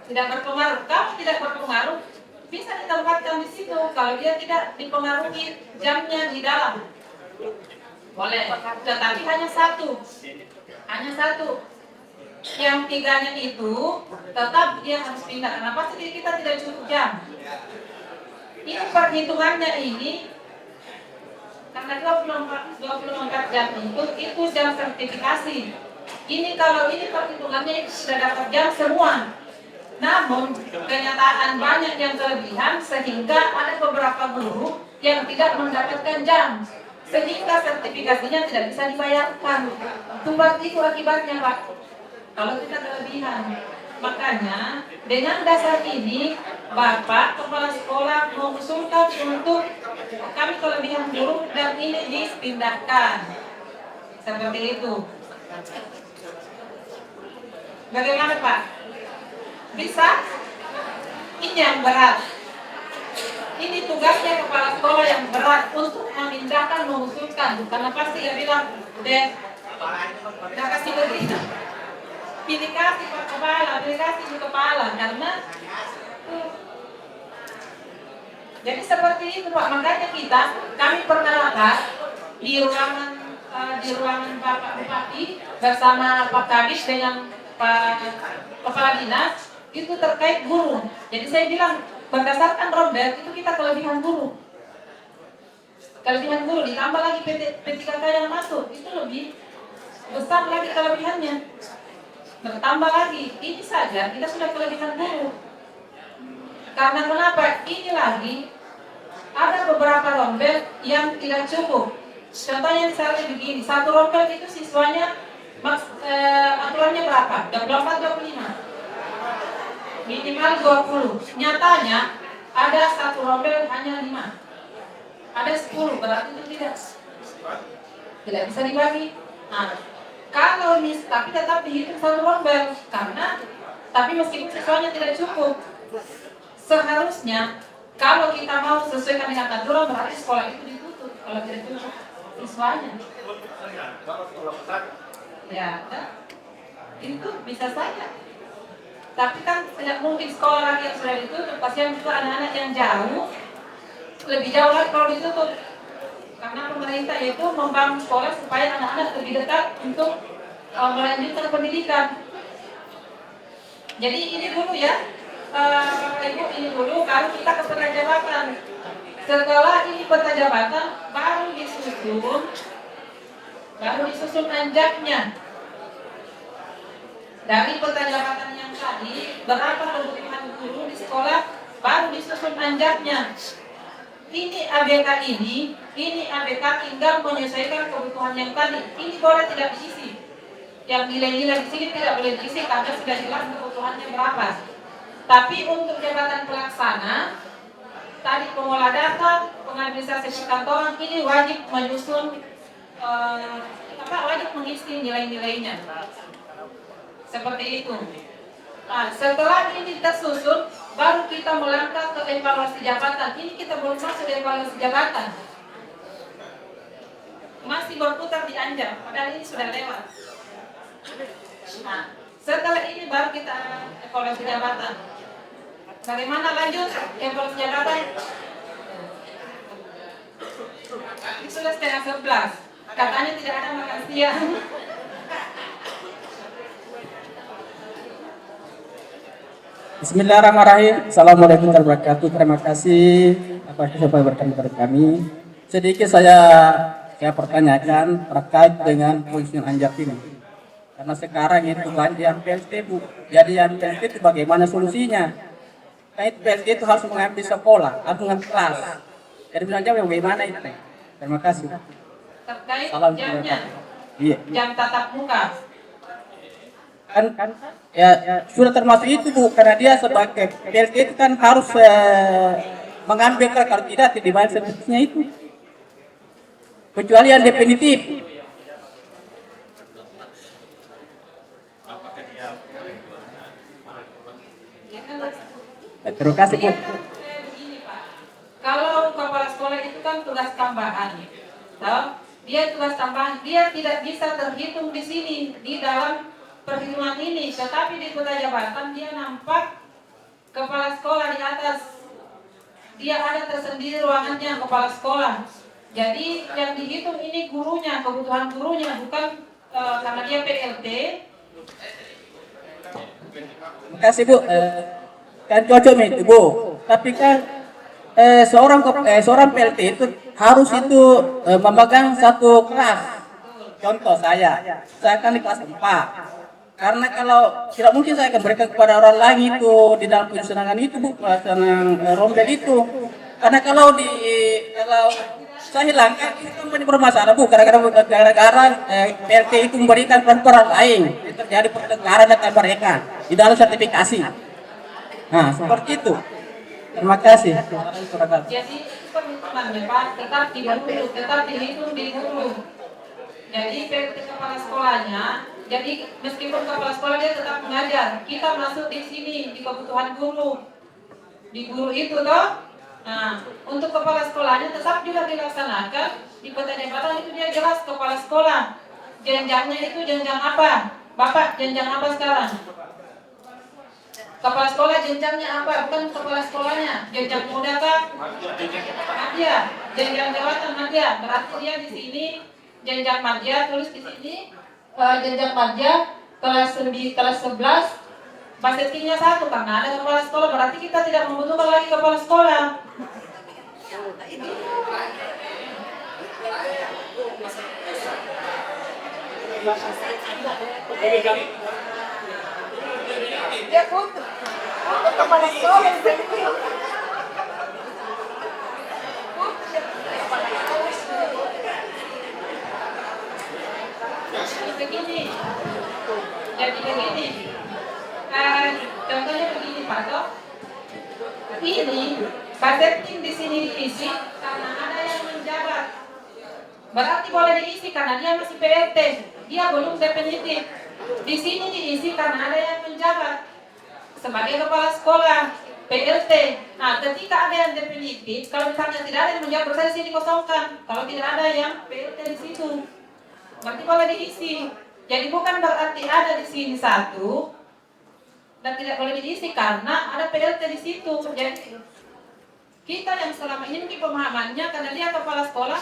tidak berpengaruh. Kalau tidak berpengaruh, bisa ditempatkan di situ. Kalau dia tidak dipengaruhi jamnya di dalam, boleh. Tetapi hanya satu. Yang 3-nya itu tetap dia harus pindah. Kenapa sih kita tidak cukup jam? Ini perhitungannya ini karena 24 jam itu jam sertifikasi. Ini kalau ini perhitungannya itu sudah dapat jam semua. Namun kenyataan banyak yang kelebihan sehingga ada beberapa guru yang tidak mendapatkan jam. Sehingga sertifikasinya tidak bisa dibayarkan. Itu akibatnya Pak. Kalau kita kelebihan, makanya dengan dasar ini Bapak Kepala Sekolah mengusulkan untuk kami kelebihan guru dan ini dipindahkan seperti itu. Bagaimana Pak? Bisa? Ini yang berat. Ini tugasnya kepala sekolah yang berat untuk memindahkan, mengusulkan. Karena pasti dia bilang, Dek, udah kasih begini. Pilih kasih Pak Kepala, pilih kasih di kepala. Karena jadi seperti itu Pak. Makanya kami perkenalkan di ruangan Bapak Bupati bersama Pak Kadis dengan Pak Kepala Dinas itu terkait guru. Jadi saya bilang berdasarkan rombel itu kita kelebihan guru. Kelebihan guru ditambah lagi P3K yang masuk itu lebih besar lagi kelebihannya. Bertambah lagi, ini saja kita sudah kelebihan guru. Karena kenapa? Ini lagi ada beberapa rombel yang tidak cukup. Contohnya misalnya begini, satu rombel itu siswanya aturannya berapa? 24-25 minimal 20. Nyatanya ada satu rombel hanya 5. Ada 10, berarti itu tidak. tidak bisa dibagi. Nah, kalau tapi tetap dihitung satu rombel karena tapi meskipun siswanya tidak cukup, seharusnya kalau kita mau sesuaikan dengan aturan berarti sekolah itu ditutup kalau tidak cukup siswanya. Ya, itu bisa saja. Tapi kan tidak mungkin sekolah lagi yang sudah ditutup, kasihan juga anak-anak yang jauh, lebih jauh lagi kalau ditutup. Karena pemerintah itu membangun sekolah supaya anak-anak lebih dekat untuk melanjutkan pendidikan. Jadi ini dulu ya, Bapak Ibu, ini dulu, baru kita ke peta jabatan. Setelah ini peta jabatan, baru disusun anjaknya. Dari peta jabatan yang tadi, berapa kebutuhan guru di sekolah, baru disusun anjaknya. Ini ABK tinggal menyesuaikan kebutuhan yang tadi. Ini boleh tidak diisi. Yang nilai-nilai di sini tidak boleh diisi karena sudah jelas kebutuhannya berapa. Tapi untuk jabatan pelaksana, tadi pengolah data, pengadministrasi perkantoran ini wajib menyusun, wajib mengisi nilai-nilainya. Seperti itu. Nah, setelah ini kita susun, baru kita melangkah ke evaluasi jabatan. Ini kita belum masuk ke evaluasi jabatan. Masih berputar di anjak, padahal ini sudah lewat. Nah, setelah ini baru kita evaluasi jabatan. Bagaimana lanjut evaluasi jabatan? Ini sudah 10:30. Katanya tidak ada makan siang. Bismillahirrahmanirrahim. Assalamualaikum warahmatullahi wabarakatuh. Terima kasih atas kesempatan bertemu kepada kami. Sedikit saya pertanyakan terkait dengan fungsi anjak ini. Karena sekarang itu gantian PLT Bu. Jadi yang PLT itu bagaimana solusinya? Kait PLT itu harus mengambil sekolah, harus mengambil kelas. Jadi bisa bagaimana itu? Terima kasih. Terkait Salam jamnya, Iya. jam tatap muka. Kan ya sudah termasuk itu Bu, karena dia sebagai PLT itu kan harus mengambil kalau tidak dibayar servisnya itu, kecuali yang definitif. Terima kasih Bu. Begini Pak, kalau kepala sekolah itu kan tugas tambahan, dia tugas tambahan, dia tidak bisa terhitung di sini di dalam perhitungan ini, tetapi di peta jabatan dia nampak kepala sekolah di atas, dia ada tersendiri ruangannya kepala sekolah. Jadi yang dihitung ini gurunya, kebutuhan gurunya, bukan karena dia PLT. Terima kasih Bu. Kan cocok itu Bu. Tapi kan seorang PLT itu harus itu memegang satu kelas. Contoh saya kan di kelas 4. Karena kalau tidak mungkin saya akan berikan kepada orang lain itu di dalam penyelenggaraan itu Bu, pelaksanaan rombel itu. Karena kalau saya hilangkan itu kan bermasalah Bu, gara-gara PLT itu memberikan peran lain, terjadi pertengkaran antara mereka di dalam sertifikasi. Nah, seperti itu. Terima kasih. Jadi perhitungannya Pak tetap dihitung di guru. Jadi PLT kepala sekolahnya, jadi meskipun kepala sekolah dia tetap mengajar, kita masuk di sini di kebutuhan guru, di guru itu toh. Nah, untuk kepala sekolahnya tetap juga dilaksanakan di peta jabatan itu dia jelas kepala sekolah. Jenjangnya itu jenjang apa? Bapak jenjang apa sekarang? Kepala sekolah jenjangnya apa? Bukan kepala sekolahnya. Jenjang muda kah? Madya. Jenjang jabatan madya. Berarti dia di sini jenjang madya, tulis di sini jenjang madya kelas 11, basetingnya 1 karena ada kepala sekolah, berarti kita tidak membutuhkan lagi kepala sekolah. Dia butuh kepala sekolah. Begini, jadi begini, contohnya begini Pak Dok, ini budgeting di sini diisi karena ada yang menjabat, Berarti boleh diisi karena dia masih PLT, dia belum definitif. Di sini diisi karena ada yang menjabat sebagai kepala sekolah, PLT. Nah, ketika ada yang definitif, kalau misalnya tidak ada yang menjabat, berarti sini kosongkan. Kalau tidak ada yang PLT di situ, berarti boleh diisi. Jadi bukan berarti ada di sini satu dan tidak boleh diisi karena ada PLT di situ. Jadi kita yang selama ini mungkin pemahamannya karena dia kepala sekolah,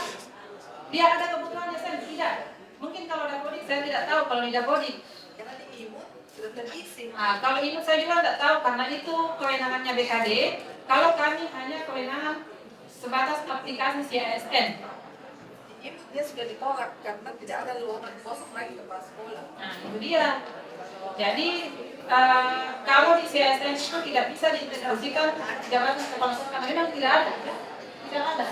dia ada kebutuhannya, saya tidak. Mungkin kalau dapodik saya tidak tahu, kalau di dapodik. Nah, kalau ini saya juga tidak tahu karena itu kewenangannya BKD. Kalau kami hanya kewenangan sebatas aplikasi CISN. Dia sudah ditolak karena tidak ada lowongan kosong lagi kepala sekolah. Nah, itu dia. Jadi kalau di CISN itu tidak bisa diintegrasikan jabatan kepala sekolah karena memang tidak ada. Tidak ada.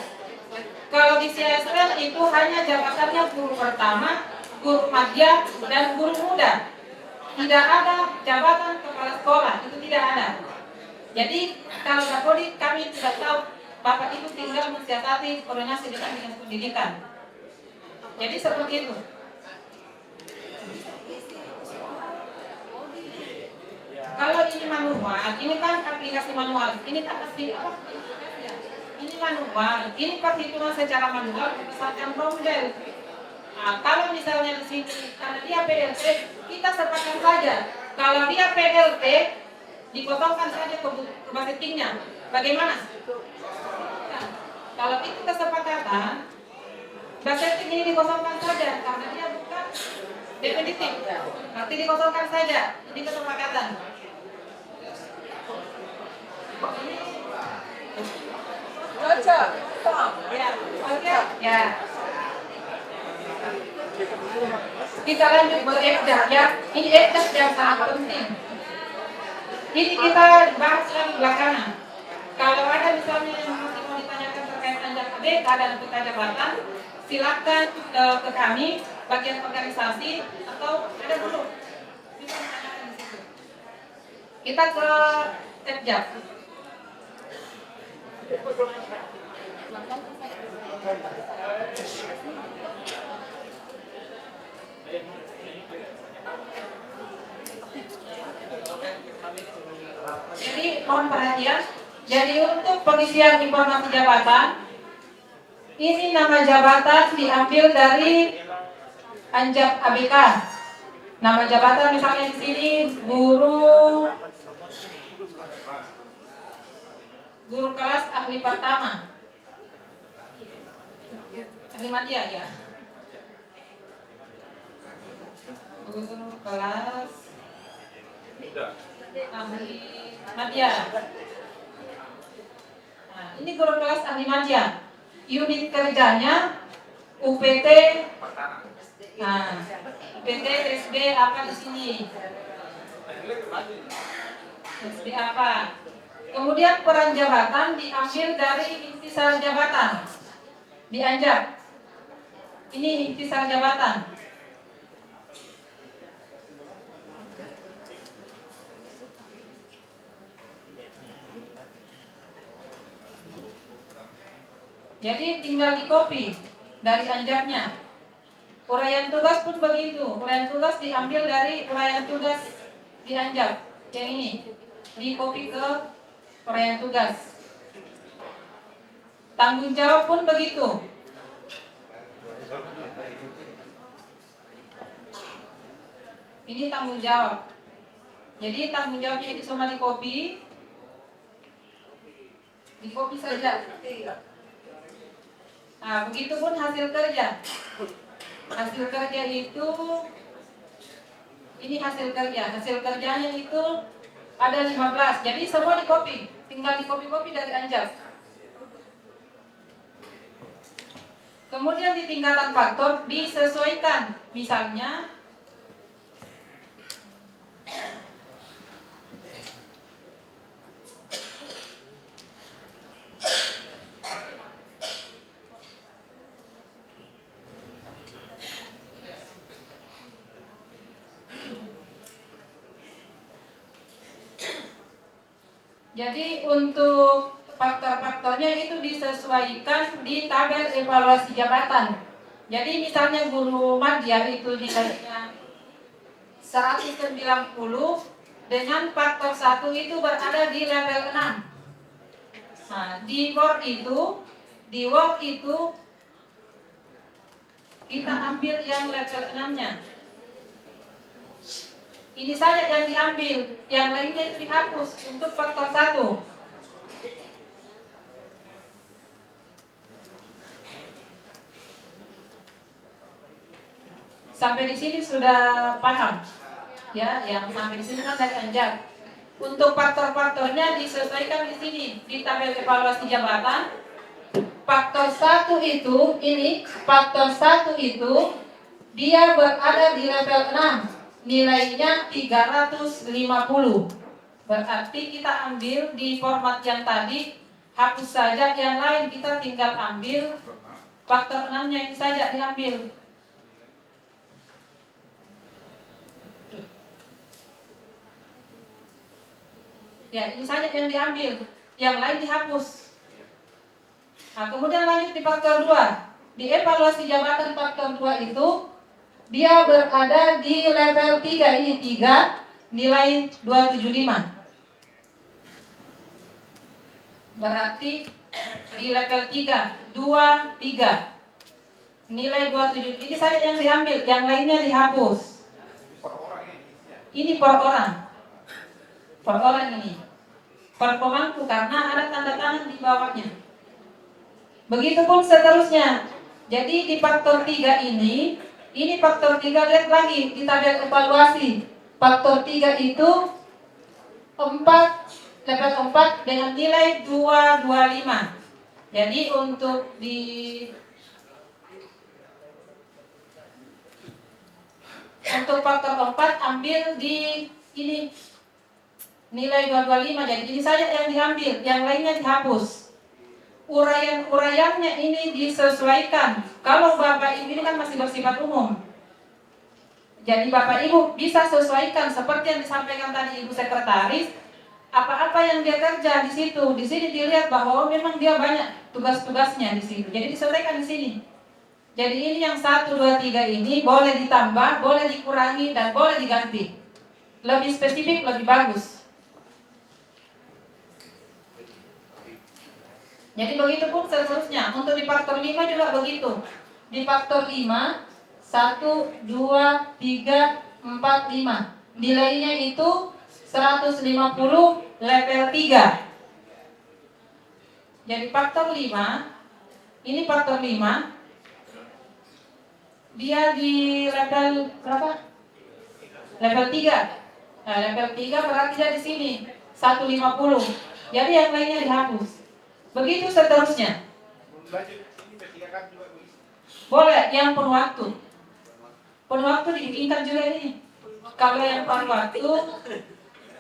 Kalau di CISN itu hanya jabatannya guru pertama, guru madya, dan guru muda. Tidak ada jabatan kepala sekolah, itu tidak ada. Jadi kalau dapodik kami tidak tahu, Bapak Ibu tinggal mensiasati koordinasi dengan dinas pendidikan. Jadi seperti itu. Kalau ini manual, ini kan aplikasi manual, ini tak pasti apa? Ini manual, ini perhitungan secara manual berdasarkan model. Nah, kalau misalnya di sini karena dia PLT, kita sepakat saja. Kalau dia PLT, dipotongkan saja ke budgetingnya. Bagaimana? Nah, kalau itu kesepakatan, budgeting ini dikosongkan saja karena dia bukan definitif. Nanti dikosongkan saja, ini kesepakatan. Cocok. Ya, oke. Ya. Kita lanjut ke EFDA ya. Ini EFDA yang sangat penting. Ini kita bahas lagi belakangan. Kalau ada misalnya yang masih mau ditanyakan terkait anjak ABK dan peta jabatan, silakan ke kami bagian organisasi atau ada dulu. Bisa ditanyakan di situ. Kita ke EFDA. Jadi mohon perhatian. Jadi untuk pengisian informasi jabatan, ini nama jabatan diambil dari Anjak ABK. Nama jabatan misalnya di sini guru kelas ahli pertama, ahli madya ya. Guru kelas ahli madya. Nah, ini guru kelas ahli madya. Unit kerjanya UPT. Nah, UPT SD apa di sini? SD apa? Kemudian peran jabatan diambil dari intisal jabatan. Dianjak. Ini intisal jabatan. Jadi tinggal di copy dari anjaknya. Uraian tugas pun begitu. Uraian tugas diambil dari uraian tugas di anjak. Yang ini di copy ke uraian tugas. Tanggung jawab pun begitu. Ini tanggung jawab. Jadi tanggung jawabnya itu semua di copy. Di copy saja. Nah, begitupun hasil kerja. Hasil kerja itu, ini hasil kerja. Hasil kerjanya itu ada 15. Jadi semua di copy. Tinggal di copy-copy dari anjak. Kemudian di tingkatan faktor disesuaikan. Misalnya, jadi untuk faktor-faktornya itu disesuaikan di tabel evaluasi jabatan. Jadi misalnya guru madya itu nilainya 190 dengan faktor 1 itu berada di level 6. Nah, di Word itu kita ambil yang level 6-nya. Ini saja yang diambil, yang lainnya itu dihapus untuk faktor 1. Sampai di sini sudah paham? Ya, yang sampai di sini kan dari Anjak. Untuk faktor-faktornya disesuaikan di sini di tabel evaluasi jabatan. Faktor 1 itu dia berada di level 6. Nilainya 350. Berarti kita ambil di format yang tadi, hapus saja yang lain, kita tinggal ambil faktor 6-nya ini saja diambil. Ya, ini saja yang diambil, yang lain dihapus. Nah, kemudian lanjut di faktor 2. Di evaluasi jabatan faktor 2 itu dia berada di level 3, ini 3, nilai 275. Berarti di level 3, 2, 3, nilai 27. Ini saja yang diambil, yang lainnya dihapus. Ini per orang. Per orang ini. Per pemangku karena ada tanda tangan di bawahnya. Begitupun seterusnya. Jadi di faktor 3 ini faktor 3, lihat lagi di tabel evaluasi. Faktor 3 itu 4, level 4 dengan nilai 225. Jadi untuk faktor 4 ambil di ini nilai 225, jadi ini saja yang diambil, yang lainnya dihapus. Uraian-uraiannya ini disesuaikan. Kalau Bapak Ibu ini kan masih bersifat umum. Jadi Bapak Ibu bisa sesuaikan seperti yang disampaikan tadi Ibu Sekretaris. Apa-apa yang dia kerja di situ, di sini dilihat bahwa memang dia banyak tugas-tugasnya di situ. Jadi disesuaikan di sini. Jadi ini yang 1, 2, 3 ini boleh ditambah, boleh dikurangi, dan boleh diganti. Lebih spesifik, lebih bagus. Jadi begitu pun seterusnya. Untuk di faktor 5 juga begitu. Di faktor 5, 1, 2, 3, 4, 5. Nilainya itu 150 level 3. Jadi faktor 5, ini faktor 5, dia di level berapa? Level 3. Nah, level 3 berarti dia di sini 150. Jadi yang lainnya dihapus. Begitu seterusnya. Boleh yang penuh waktu. Penuh waktu diinginkan juga ini. Kalau yang penuh waktu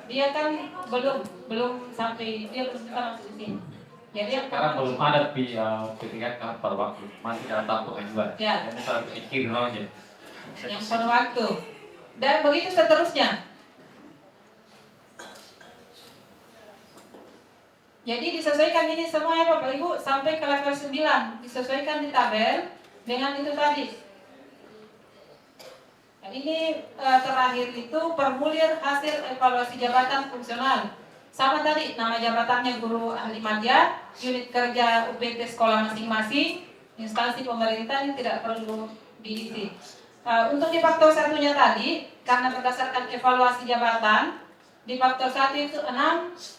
dia kan belum sampai, dia belum masuk di sini. Jadi yang Karena belum ada ketika pada waktu masih dalam tahap juga. Ya. Jadi saya pikir aja. Yang penuh waktu. Dan begitu seterusnya. Jadi disesuaikan ini semua ya Bapak Ibu sampai ke level 9. Disesuaikan di tabel dengan itu tadi. Nah, ini terakhir itu formulir hasil evaluasi jabatan fungsional. Sama tadi, nama jabatannya guru ahli madya, unit kerja UPT sekolah masing-masing, instansi pemerintah ini tidak perlu diisi. Untuk di faktor 1-nya tadi, karena berdasarkan evaluasi jabatan, di faktor 1 itu 6,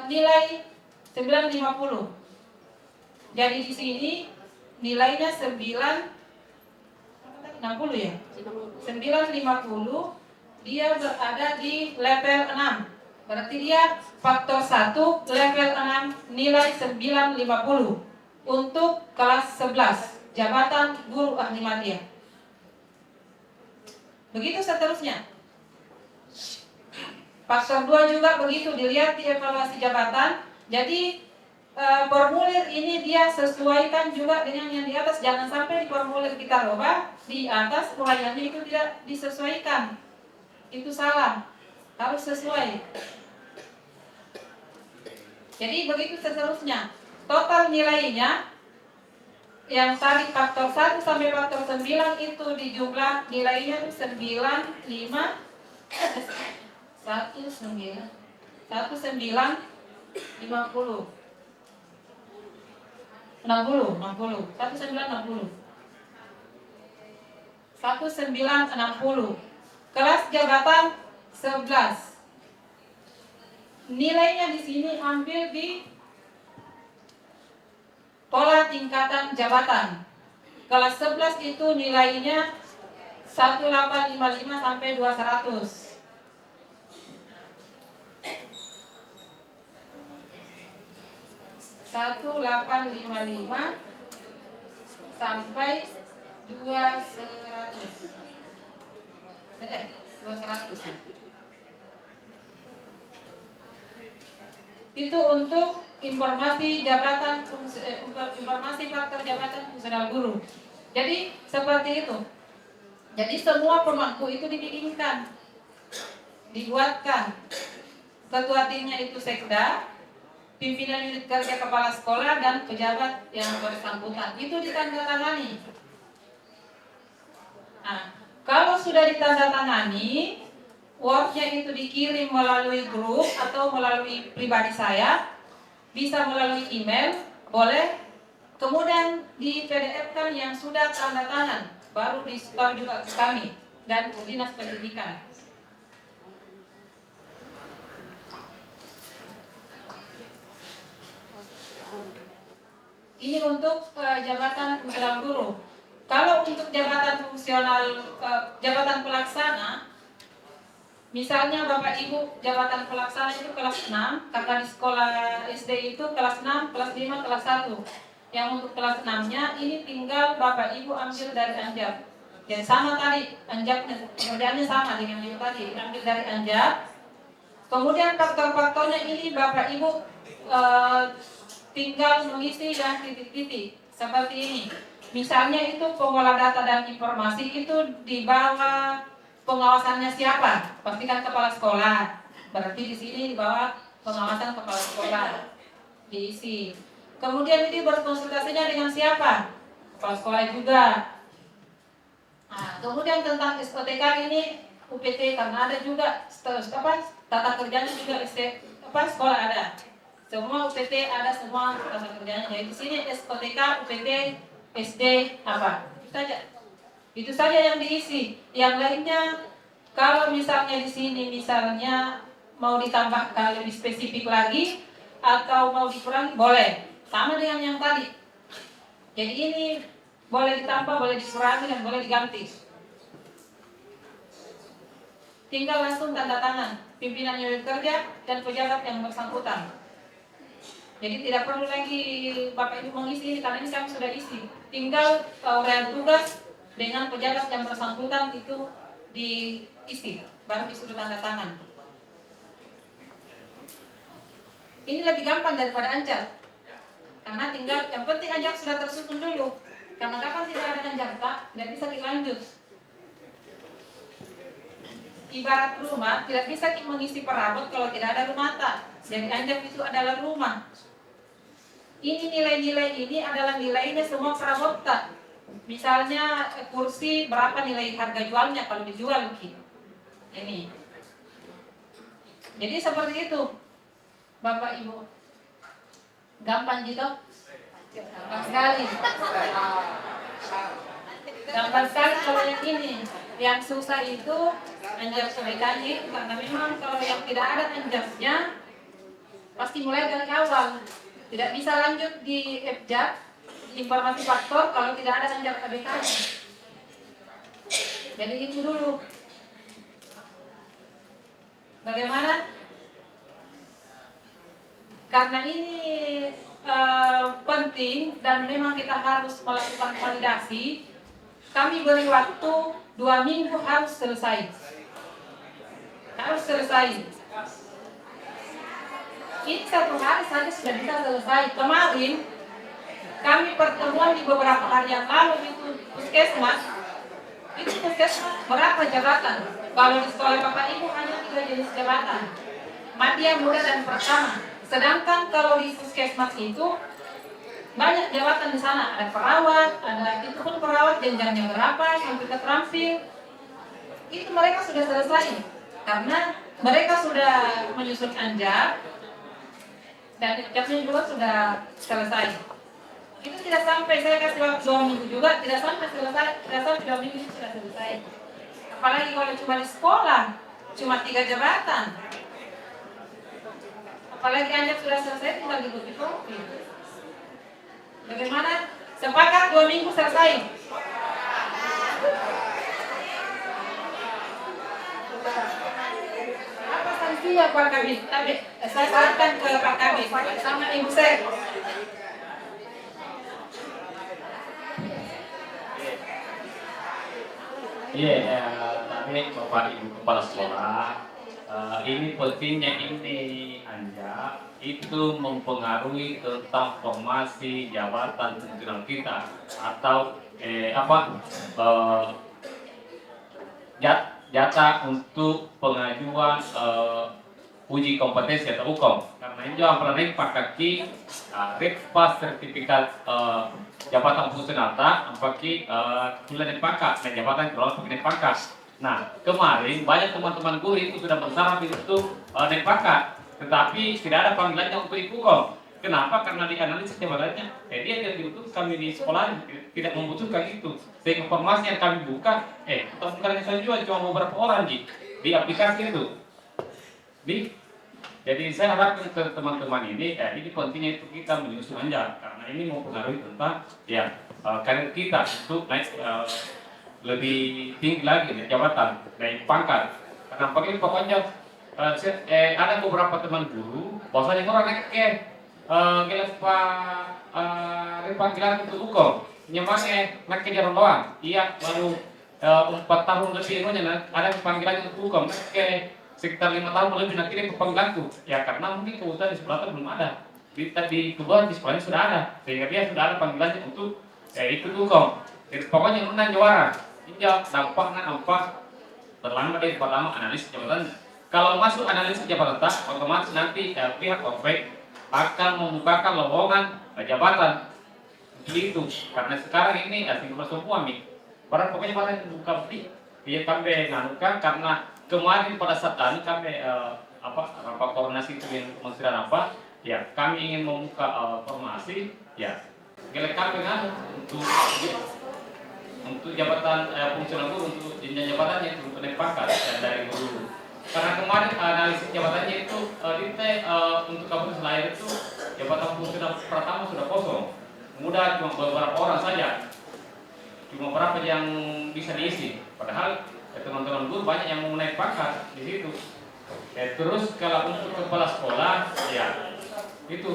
nilai 950. Jadi di sini nilainya 960 ya. 950 dia berada di level 6. Berarti dia faktor 1 level 6 nilai 950 untuk kelas 11 jabatan guru ahli madya. Begitu seterusnya. Faktor 2 juga begitu, dilihat di evaluasi jabatan. Jadi formulir ini dia sesuaikan juga dengan yang di atas. Jangan sampai di formulir kita rubah, di atas uraiannya itu tidak disesuaikan. Itu salah, harus sesuai. Jadi begitu seterusnya. Total nilainya yang tadi faktor 1 sampai faktor 9 itu di jumlah nilainya 95 19 50 1960 kelas jabatan 11 nilainya di sini ambil di pola tingkatan jabatan. Kelas 11 itu nilainya 1855 sampai 2100. Sampai 200. Itu untuk informasi jabatan informasi faktor jabatan fungsional guru. Jadi seperti itu. Jadi semua pemangku itu dibikinkan, dibuatkan. Ketua timnya itu sekda, pimpinan unit kerja kepala sekolah dan pejabat yang bersangkutan itu ditandatangani. Nah, kalau sudah ditandatangani, Word-nya itu dikirim melalui grup atau melalui pribadi saya, bisa melalui email, boleh. Kemudian di PDF-kan yang sudah tanda tangan, baru di-store juga ke kami dan ke Dinas Pendidikan. Ini untuk jabatan fungsional guru. Kalau untuk jabatan fungsional jabatan pelaksana, misalnya Bapak Ibu jabatan pelaksana itu kelas 6, karena di sekolah SD itu kelas 6, kelas 5, kelas 1. Yang untuk kelas 6-nya ini tinggal Bapak Ibu ambil dari Anjab. Dan sama tadi, Anjabnya, kerjaannya sama dengan yang tadi, ambil dari Anjab. Kemudian faktor-faktornya ini Bapak Ibu tinggal mengisi dan titik-titik seperti ini. Misalnya itu pengolah data dan informasi itu di bawah pengawasannya siapa? Pastikan kepala sekolah. Berarti di sini di bawah pengawasan kepala sekolah diisi. Kemudian ini berkonsultasinya dengan siapa? Kepala sekolah juga. Nah, kemudian tentang SOTK ini UPT karena ada juga tata kerjanya juga sekolah ada. Semua UPT ada semua tata kerjanya. Jadi di sini SOTK, UPT, SD apa? Itu saja. Itu saja yang diisi. Yang lainnya kalau misalnya di sini misalnya mau ditambahkan lebih spesifik lagi atau mau dikurangi boleh. Sama dengan yang tadi. Jadi ini boleh ditambah, boleh dikurangi dan boleh diganti. Tinggal langsung tanda tangan pimpinan unit kerja dan pejabat yang bersangkutan. Jadi tidak perlu lagi Bapak Ibu mengisi karena ini kami sudah isi. Tinggal uraian tugas dengan pejabat yang bersangkutan itu diisi, baru disuruh tanda tangan. Ini lebih gampang daripada Anjab. Karena tinggal yang penting Anjab sudah tersusun dulu. Karena kapan tidak ada Anjab, Pak, tidak bisa dilanjut. Ibarat rumah, tidak bisa mengisi perabot kalau tidak ada rumah tak. Jadi Anjab itu adalah rumah. Ini nilai-nilai ini adalah nilainya semua perabot tak. Misalnya kursi berapa nilai harga jualnya kalau dijual gitu. Ini. Jadi seperti itu. Bapak Ibu. Gampang gitu? Gampang sekali. Gampang sekali kalau yang ini. Yang susah itu Anjab sebaiknya karena memang kalau yang tidak ada Anjabnya pasti mulai dari awal. Tidak bisa lanjut di FJAP, informasi faktor kalau tidak ada Anjab ABK-nya. Jadi itu dulu. Bagaimana? Karena ini penting dan memang kita harus melakukan validasi. Kami beri waktu 2 minggu harus selesai. Harus selesai. Ini 1 hari saja sudah bisa selesai. Kemarin kami pertemuan di beberapa hari yang lalu itu puskesmas. Itu puskesmas berapa jabatan? Kalau di sekolah Bapak Ibu hanya 3 jenis jabatan. Madya, muda dan pertama. Sedangkan kalau di puskesmas itu banyak jabatan di sana, ada perawat, ada itu pun perawat jenjangnya berapa sampai ke terampil. Itu mereka sudah selesai karena mereka sudah menyusun anjak dan capnya juga sudah selesai. Itu tidak sampai saya kasih waktu 2 minggu juga, tidak sampai selesai, tidak sampai 2 minggu itu sudah selesai. Apalagi kalau cuma di sekolah, cuma 3 jabatan. Apalagi anjak sudah selesai, tinggal dikopi-kopi. Bagaimana? Sepakat 2 minggu selesai. Apa sanksinya Pak Kabit? Saya sarankan ke Pak Kabit sama Ibu Sek. Iya, tapi Bapak Ibu Kepala Sekolah, ini pentingnya ini anjak itu mempengaruhi tentang formasi jabatan fungsional kita atau jatah untuk pengajuan uji kompetensi atau UKOM. Karena itu apalagi Pak Kaki pas sertifikat jabatan fungsional tak apalagi bulan pangkat dan jabatan kelola naik pangkat. Nah, kemarin banyak teman-teman guru itu sudah bersarap untuk naik pangkat, tetapi tidak ada panggilannya untuk UKOM. Kenapa? Karena di analisis jabatannya, dia tidak dibutuhkan, kami di sekolah tidak membutuhkan itu. Sehingga informasi yang kami buka, bukan saya juga cuma beberapa orang di aplikasi itu. Jadi saya harapkan ke teman-teman ini pentingnya itu kita menyusun anjak karena ini mempengaruhi tentang karir kita untuk naik lebih tinggi lagi di jabatan, naik pangkat. Karena pokoknya ada beberapa teman guru, bahwasanya orang naik panggilan untuk UKOM, nyamanya naik ke jalan doang. Iya baru 4 tahun lebih ada panggilan untuk UKOM, sekitar 5 tahun lebih nanti dia panggilanku. Ya karena mungkin kebutuhan di sekolah belum ada. Di kebutuhan di sekolahnya sudah ada, sehingga dia sudah ada panggilannya untuk ikut UKOM. Jadi pokoknya menang juara. Injak dampaknya apa? Terlambat dari pertama analisis jabatan. Kalau masuk analisis jabatan tak, otomatis nanti pihak OPEK akan membukakan lowongan jabatan. Gitu. Karena sekarang ini sinkron semua Padahal pokoknya pada buka dia kami nganukan karena kemarin pada saat ini kami rapat koordinasi dengan Kementerian kami ingin membuka formasi gelek kami untuk jabatan fungsional guru untuk jenjang jabatannya untuk naik pangkat dari guru. Karena kemarin analisis jabatannya itu untuk kabupaten Selayar itu jabatan fungsional pertama sudah kosong, mudah cuma beberapa orang saja, cuma berapa yang bisa diisi. Padahal teman-teman guru banyak yang mau naik pangkat di situ. Terus kalau untuk kepala sekolah itu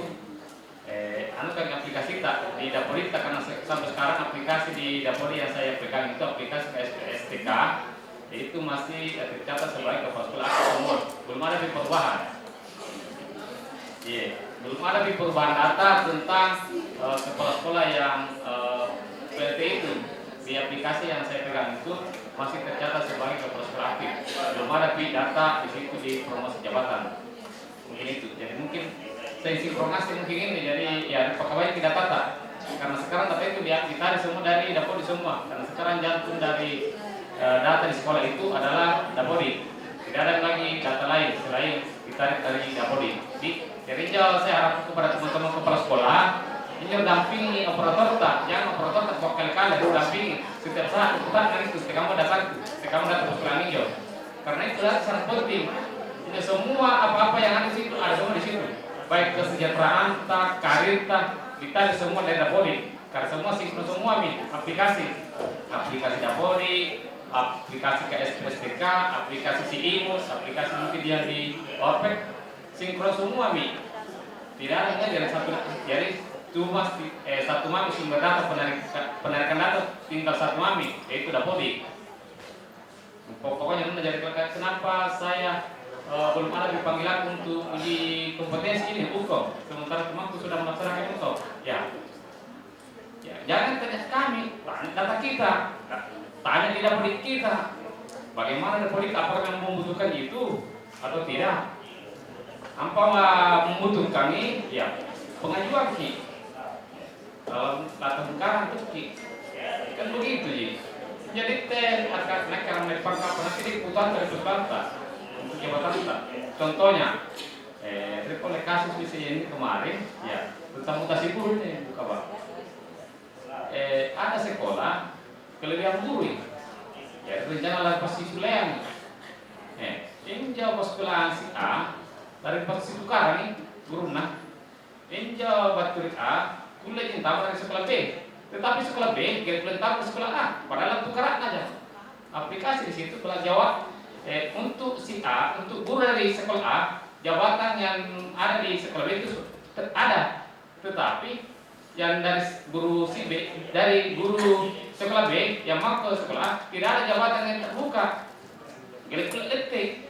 kan aplikasi tak di Dapori karena sampai sekarang aplikasi di Dapori yang saya pegang itu aplikasi STK itu masih tercatat sebagai kepala sekolah semua, belum ada perubahan. Belum ada perubahan data tentang kepala sekolah yang PLT itu di aplikasi yang saya pegang itu masih tercatat sebagai kepala sekolah aktif. Belum ada data di situ di promosi jabatan. Mungkin itu. Jadi mungkin saya sinkronasi mungkin ini jadi pegawai tidak tata. Karena sekarang data itu ditarik semua dari Dapodi semua. Karena sekarang jantung dari data di sekolah itu adalah Dapodi. Tidak ada lagi data lain selain ditarik dari Dapodi. Jadi saya harap kepada teman-teman kepala sekolah ini dampingi operator tak, jangan operator tak kali-kali dampingi setiap saat kita itu kamu datang ke sekolah hijau. Karena itu sangat penting. Ini semua apa-apa yang ada di situ ada semua di situ. Baik kesejahteraan tak, karir tak, ditarik semua dari Dapodi. Karena semua sinkron semua aplikasi Dapodi, aplikasi KSPSTK, aplikasi SIIMUS, aplikasi mungkin yang di OPEK, sinkron semua Tidak ada dari satu cuma satu sumber data penarikan data tinggal satu yaitu Dapodi. Pokoknya menjadi kenapa saya belum ada panggilan untuk uji kompetensi ini UKOM sementara temanku sudah melaksanakan UKOM. Jangan tanya kami, tanya data kita, tanya di Dapodi kita. Bagaimana Dapodi apakah membutuhkan itu atau tidak? Apa membutuhkan pengajuan Kalau latar belakang Turki kan begitu ji. Jadi teh akan naik karena naik pangkat nanti diputar dari Jakarta untuk jabatan tak. Contohnya, oleh kasus di sini kemarin, ya tentang mutasi guru ini buka bang. Ada sekolah kelebihan guru, ya rencana lagi pasti sulean. Ini jauh sekolah si A dari pasti tukar nih guru nah. Ini jauh batu A, kuliah yang tahu dari sekolah B. Tetapi sekolah B, kuliah tahu dari sekolah A. Padahal tukaran aja. Aplikasi di situ kalau jawab untuk si A, untuk guru dari sekolah A, jabatan yang ada di sekolah B itu ada. Tetapi yang dari guru si B, dari guru sekolah B yang mau ke sekolah A, tidak ada jabatan yang terbuka. Gelek-gelek.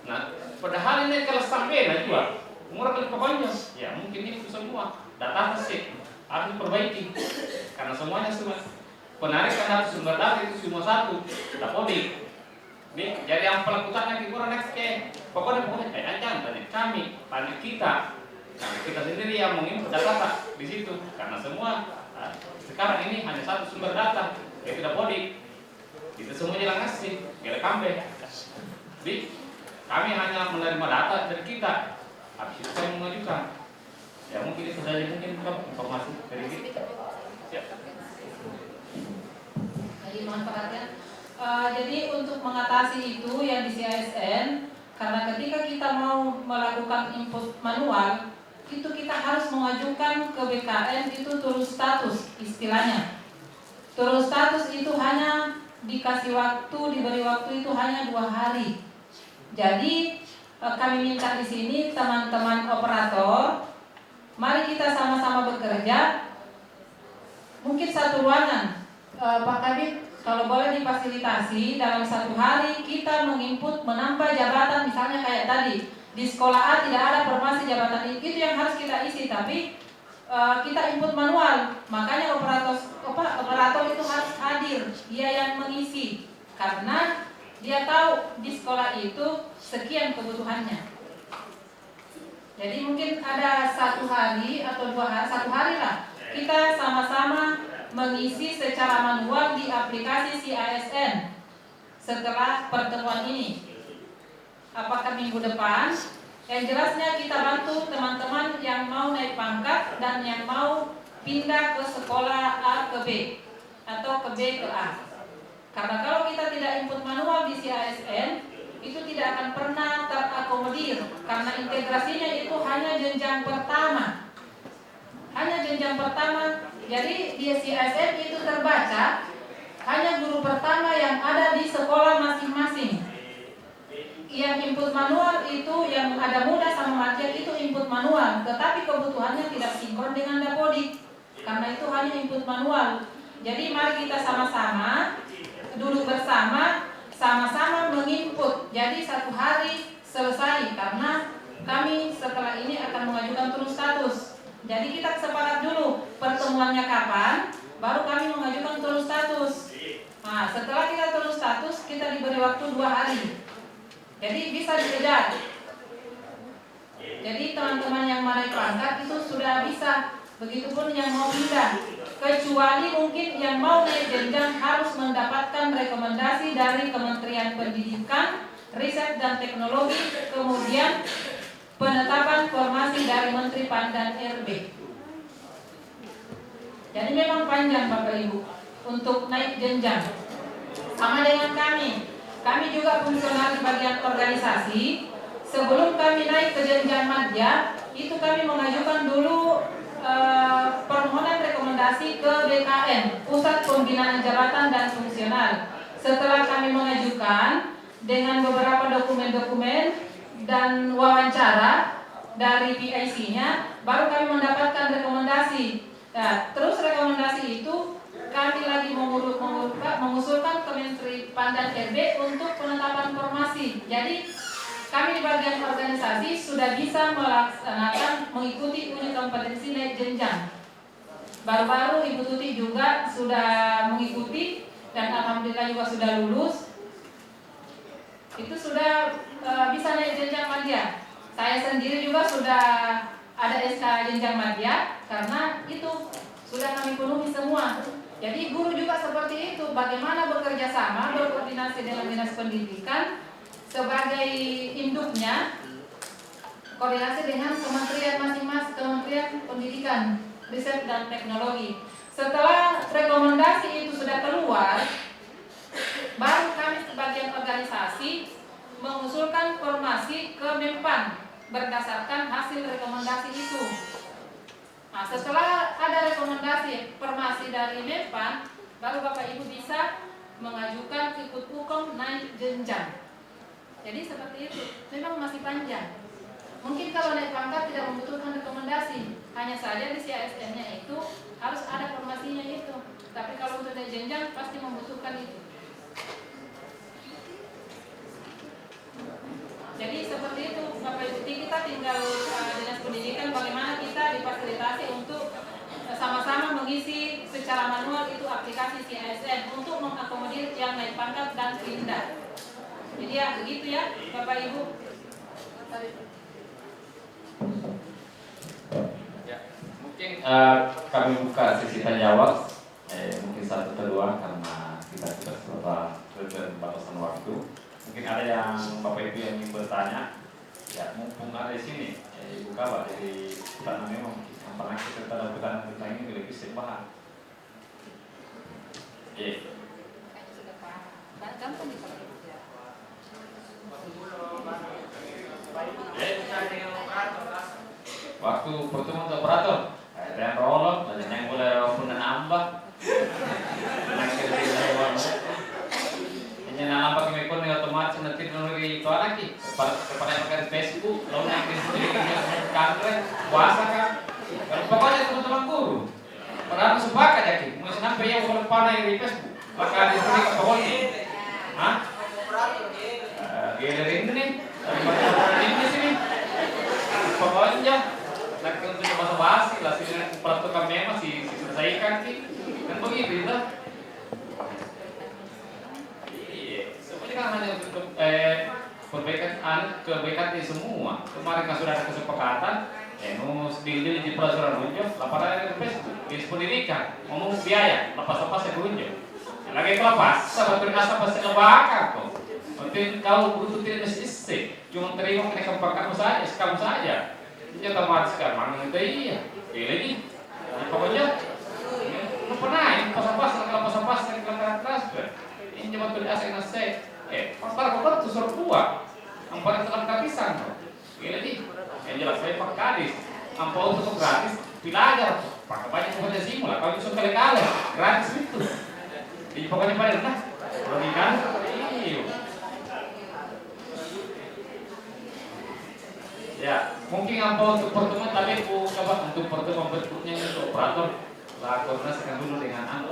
Nah, padahal ini kalau sampai nah juga umur kali pokoknya, ya mungkin itu semua data sih harus diperbaiki karena semuanya semua penarikan data sumber data itu semua satu, tidak boleh. Nih, jadi yang pelakukan di kurang next pokoknya ancam tanya kami, tanya kita, karena kita sendiri yang menginput data di situ karena semua sekarang ini hanya satu sumber data, ya tidak boleh. Itu semua jalan ngasih, gak ada kambing. Kami hanya menerima data dari kita, habis itu kami mengajukan. Ya mungkin itu saja mungkin informasi dari kita. Siap. Jadi mohon perhatian. Jadi untuk mengatasi itu yang di CASN, karena ketika kita mau melakukan input manual, itu kita harus mengajukan ke BKN itu turun status istilahnya. Turun status itu hanya dikasih waktu, diberi waktu itu hanya 2 hari. Jadi kami minta di sini teman-teman operator, mari kita sama-sama bekerja. Mungkin satu ruangan, Pak Kabit, kalau boleh difasilitasi dalam 1 hari kita menginput menambah jabatan, misalnya kayak tadi di sekolah A tidak ada formasi jabatan itu yang harus kita isi, tapi kita input manual. Makanya operator itu harus hadir, dia yang mengisi karena dia tahu di sekolah itu sekian kebutuhannya. Jadi mungkin ada 1 hari atau 2 hari, 1 hari lah kita sama-sama mengisi secara manual di aplikasi CASN setelah pertemuan ini. Apakah minggu depan? Yang jelasnya kita bantu teman-teman yang mau naik pangkat dan yang mau pindah ke sekolah A ke B atau ke B ke A. Karena kalau kita tidak input manual di CASN, itu tidak akan pernah terakomodir karena integrasinya itu hanya jenjang pertama. Hanya jenjang pertama. Jadi di CASN itu terbaca hanya guru pertama yang ada di sekolah masing-masing. Yang input manual itu yang ada muda sama Matiak itu input manual, tetapi kebutuhannya tidak sinkron dengan Dapodik. Karena itu hanya input manual. Jadi mari kita sama-sama duduk bersama, sama-sama menginput. Jadi 1 hari selesai karena kami setelah ini akan mengajukan turun status. Jadi kita sepakat dulu pertemuannya kapan, baru kami mengajukan turun status. Nah, setelah kita turun status, kita diberi waktu 2 hari. Jadi bisa dikejar. Jadi teman-teman yang naik pangkat itu sudah bisa, begitupun yang mau pindah. Kecuali mungkin yang mau naik jenjang harus mendapatkan rekomendasi dari Kementerian Pendidikan, Riset dan Teknologi, kemudian penetapan formasi dari Menteri PAN dan RB. Jadi memang panjang Bapak Ibu untuk naik jenjang. Sama dengan kami. Kami juga fungsional di bagian organisasi. Sebelum kami naik ke jenjang madya, itu kami mengajukan dulu permohonan rekomendasi ke BKN, Pusat Pembinaan Jabatan dan Fungsional. Setelah kami mengajukan dengan beberapa dokumen-dokumen dan wawancara dari PIC-nya, baru kami mendapatkan rekomendasi. Nah, terus rekomendasi itu kami lagi mengusulkan ke Menteri PAN dan RB untuk penetapan formasi. Jadi kami di bagian organisasi sudah bisa melaksanakan mengikuti uji kompetensi naik jenjang. Baru-baru Ibu Tuti juga sudah mengikuti dan alhamdulillah juga sudah lulus. Itu sudah bisa naik jenjang madya. Saya sendiri juga sudah ada SK jenjang madya karena itu sudah kami penuhi semua. Jadi guru juga seperti itu, bagaimana bekerja sama, berkoordinasi dengan dinas pendidikan sebagai induknya, koordinasi dengan kementerian masing-masing, kementerian pendidikan, riset dan teknologi. Setelah rekomendasi itu sudah keluar, baru kami sebagai organisasi mengusulkan formasi ke Menpan berdasarkan hasil rekomendasi itu. Nah, setelah ada rekomendasi formasi dari Menpan, baru Bapak Ibu bisa mengajukan ikut hukum naik jenjang. Jadi seperti itu, memang masih panjang. Mungkin kalau naik pangkat tidak membutuhkan rekomendasi, hanya saja di CASN-nya itu harus ada formasinya itu. Tapi kalau untuk naik jenjang pasti membutuhkan itu. Jadi seperti itu, Bapak Ibu, kita tinggal dinas pendidikan bagaimana kita difasilitasi untuk sama-sama mengisi secara manual itu aplikasi CASN untuk mengakomodir yang naik pangkat dan pindah. Jadi ya begitu ya Bapak Ibu. Ya, mungkin kami buka sesi tanya jawab, mungkin 1 atau 2 karena kita sudah batasan waktu. Mungkin ada yang Bapak Ibu yang ingin bertanya, ya mumpung ada di sini, Ibu Kabar dari karena memang yang pernah kita lakukan tentang ini lebih sebahas. Gampang dipakai. Waktu pertemuan untuk operator, ada yang rolot, ada yang boleh pun nambah. Ini nambah kami pun otomatis nanti melalui itu lagi. Kepada yang pakai Facebook, lalu yang di kantor, puasa kan. Pokoknya teman-teman guru. Padahal sepakat ya, mau sampai yang boleh panah di Facebook, maka di sini pokoknya. Hah? Dari ini nih, dari ini sini. Pokoknya lagi untuk bahasa-bahasa lah, sini peraturan kami masih selesaikan sih, kan begitu lah. Iya, sebenarnya kan hanya untuk kebaikan di semua. Kemarin kan sudah ada kesepakatan, di peraturan unjuk, laporan ke Facebook, di pendidikan, ngomong biaya, lepas-lepas saya unjuk. Lagi kelepas, sahabat berkasa pasti ngebakar kok. Nanti kau butuh tidak mesti cuma terima kenaikan pangkatmu saja, kamu saja. Ini otomatis sekarang itu iya. Lagi, pokoknya pernah ini pas-pas transfer. Ini cuma tulis asal nasi. Pasal kau tuh suruh buat. Ampun telah kehabisan. Lagi, yang jelas saya pakai kadis. Ampun untuk gratis, belajar. Pakai banyak pokoknya simula. Kalau bisa kali-kali gratis itu. Jadi pokoknya pada nah, kan? Iya. Ya, mungkin apa untuk pertemuan tadi Bu coba untuk pertemuan berikutnya untuk operator lah koordinasikan dulu dengan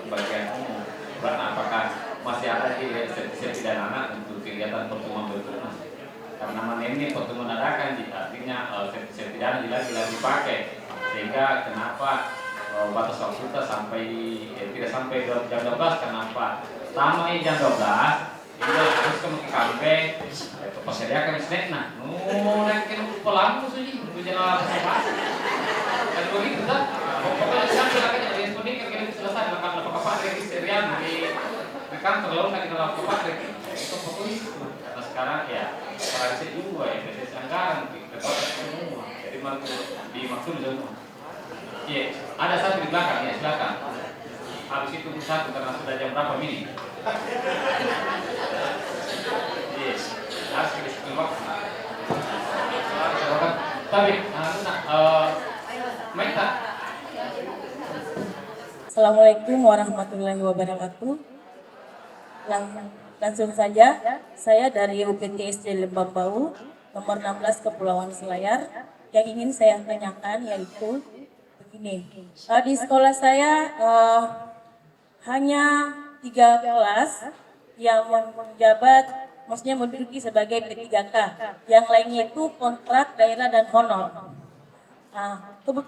bagian umum. Karena apakah masih ada di sertifikat pidana untuk kegiatan pertemuan berikutnya? Karena mana ini pertemuan adakan artinya sertifikat pidana jelas dipakai sehingga kenapa batas waktu kita sampai tidak sampai jam 12 kenapa? Sama jam 12 ini harus kamu ke kampung, persediakan snack nah, naikin pelan tuh sih, jalan apa? Dan begitu dah, pokoknya sampai lagi jadi pendidikan kita selesai lakukan apa registrian di kantor lalu lagi dalam apa itu pokoknya. Karena sekarang ya tradisi juga ya, tradisi anggaran kita semua, jadi dimaksud semua. Iya, ada satu di belakang ya silakan. Habis itu satu karena sudah jam berapa ini? Yes, harus dikasih waktu. Tapi, Maita. Assalamualaikum warahmatullahi wabarakatuh. Langsung saja, saya dari UPTSD Lembang Bau, nomor 16 Kepulauan Selayar. Yang ingin saya tanyakan yaitu begini, di sekolah saya hanya 3 kelas yang menjabat, maksudnya menduduki sebagai P3K. Yang lainnya itu kontrak, daerah, dan honor.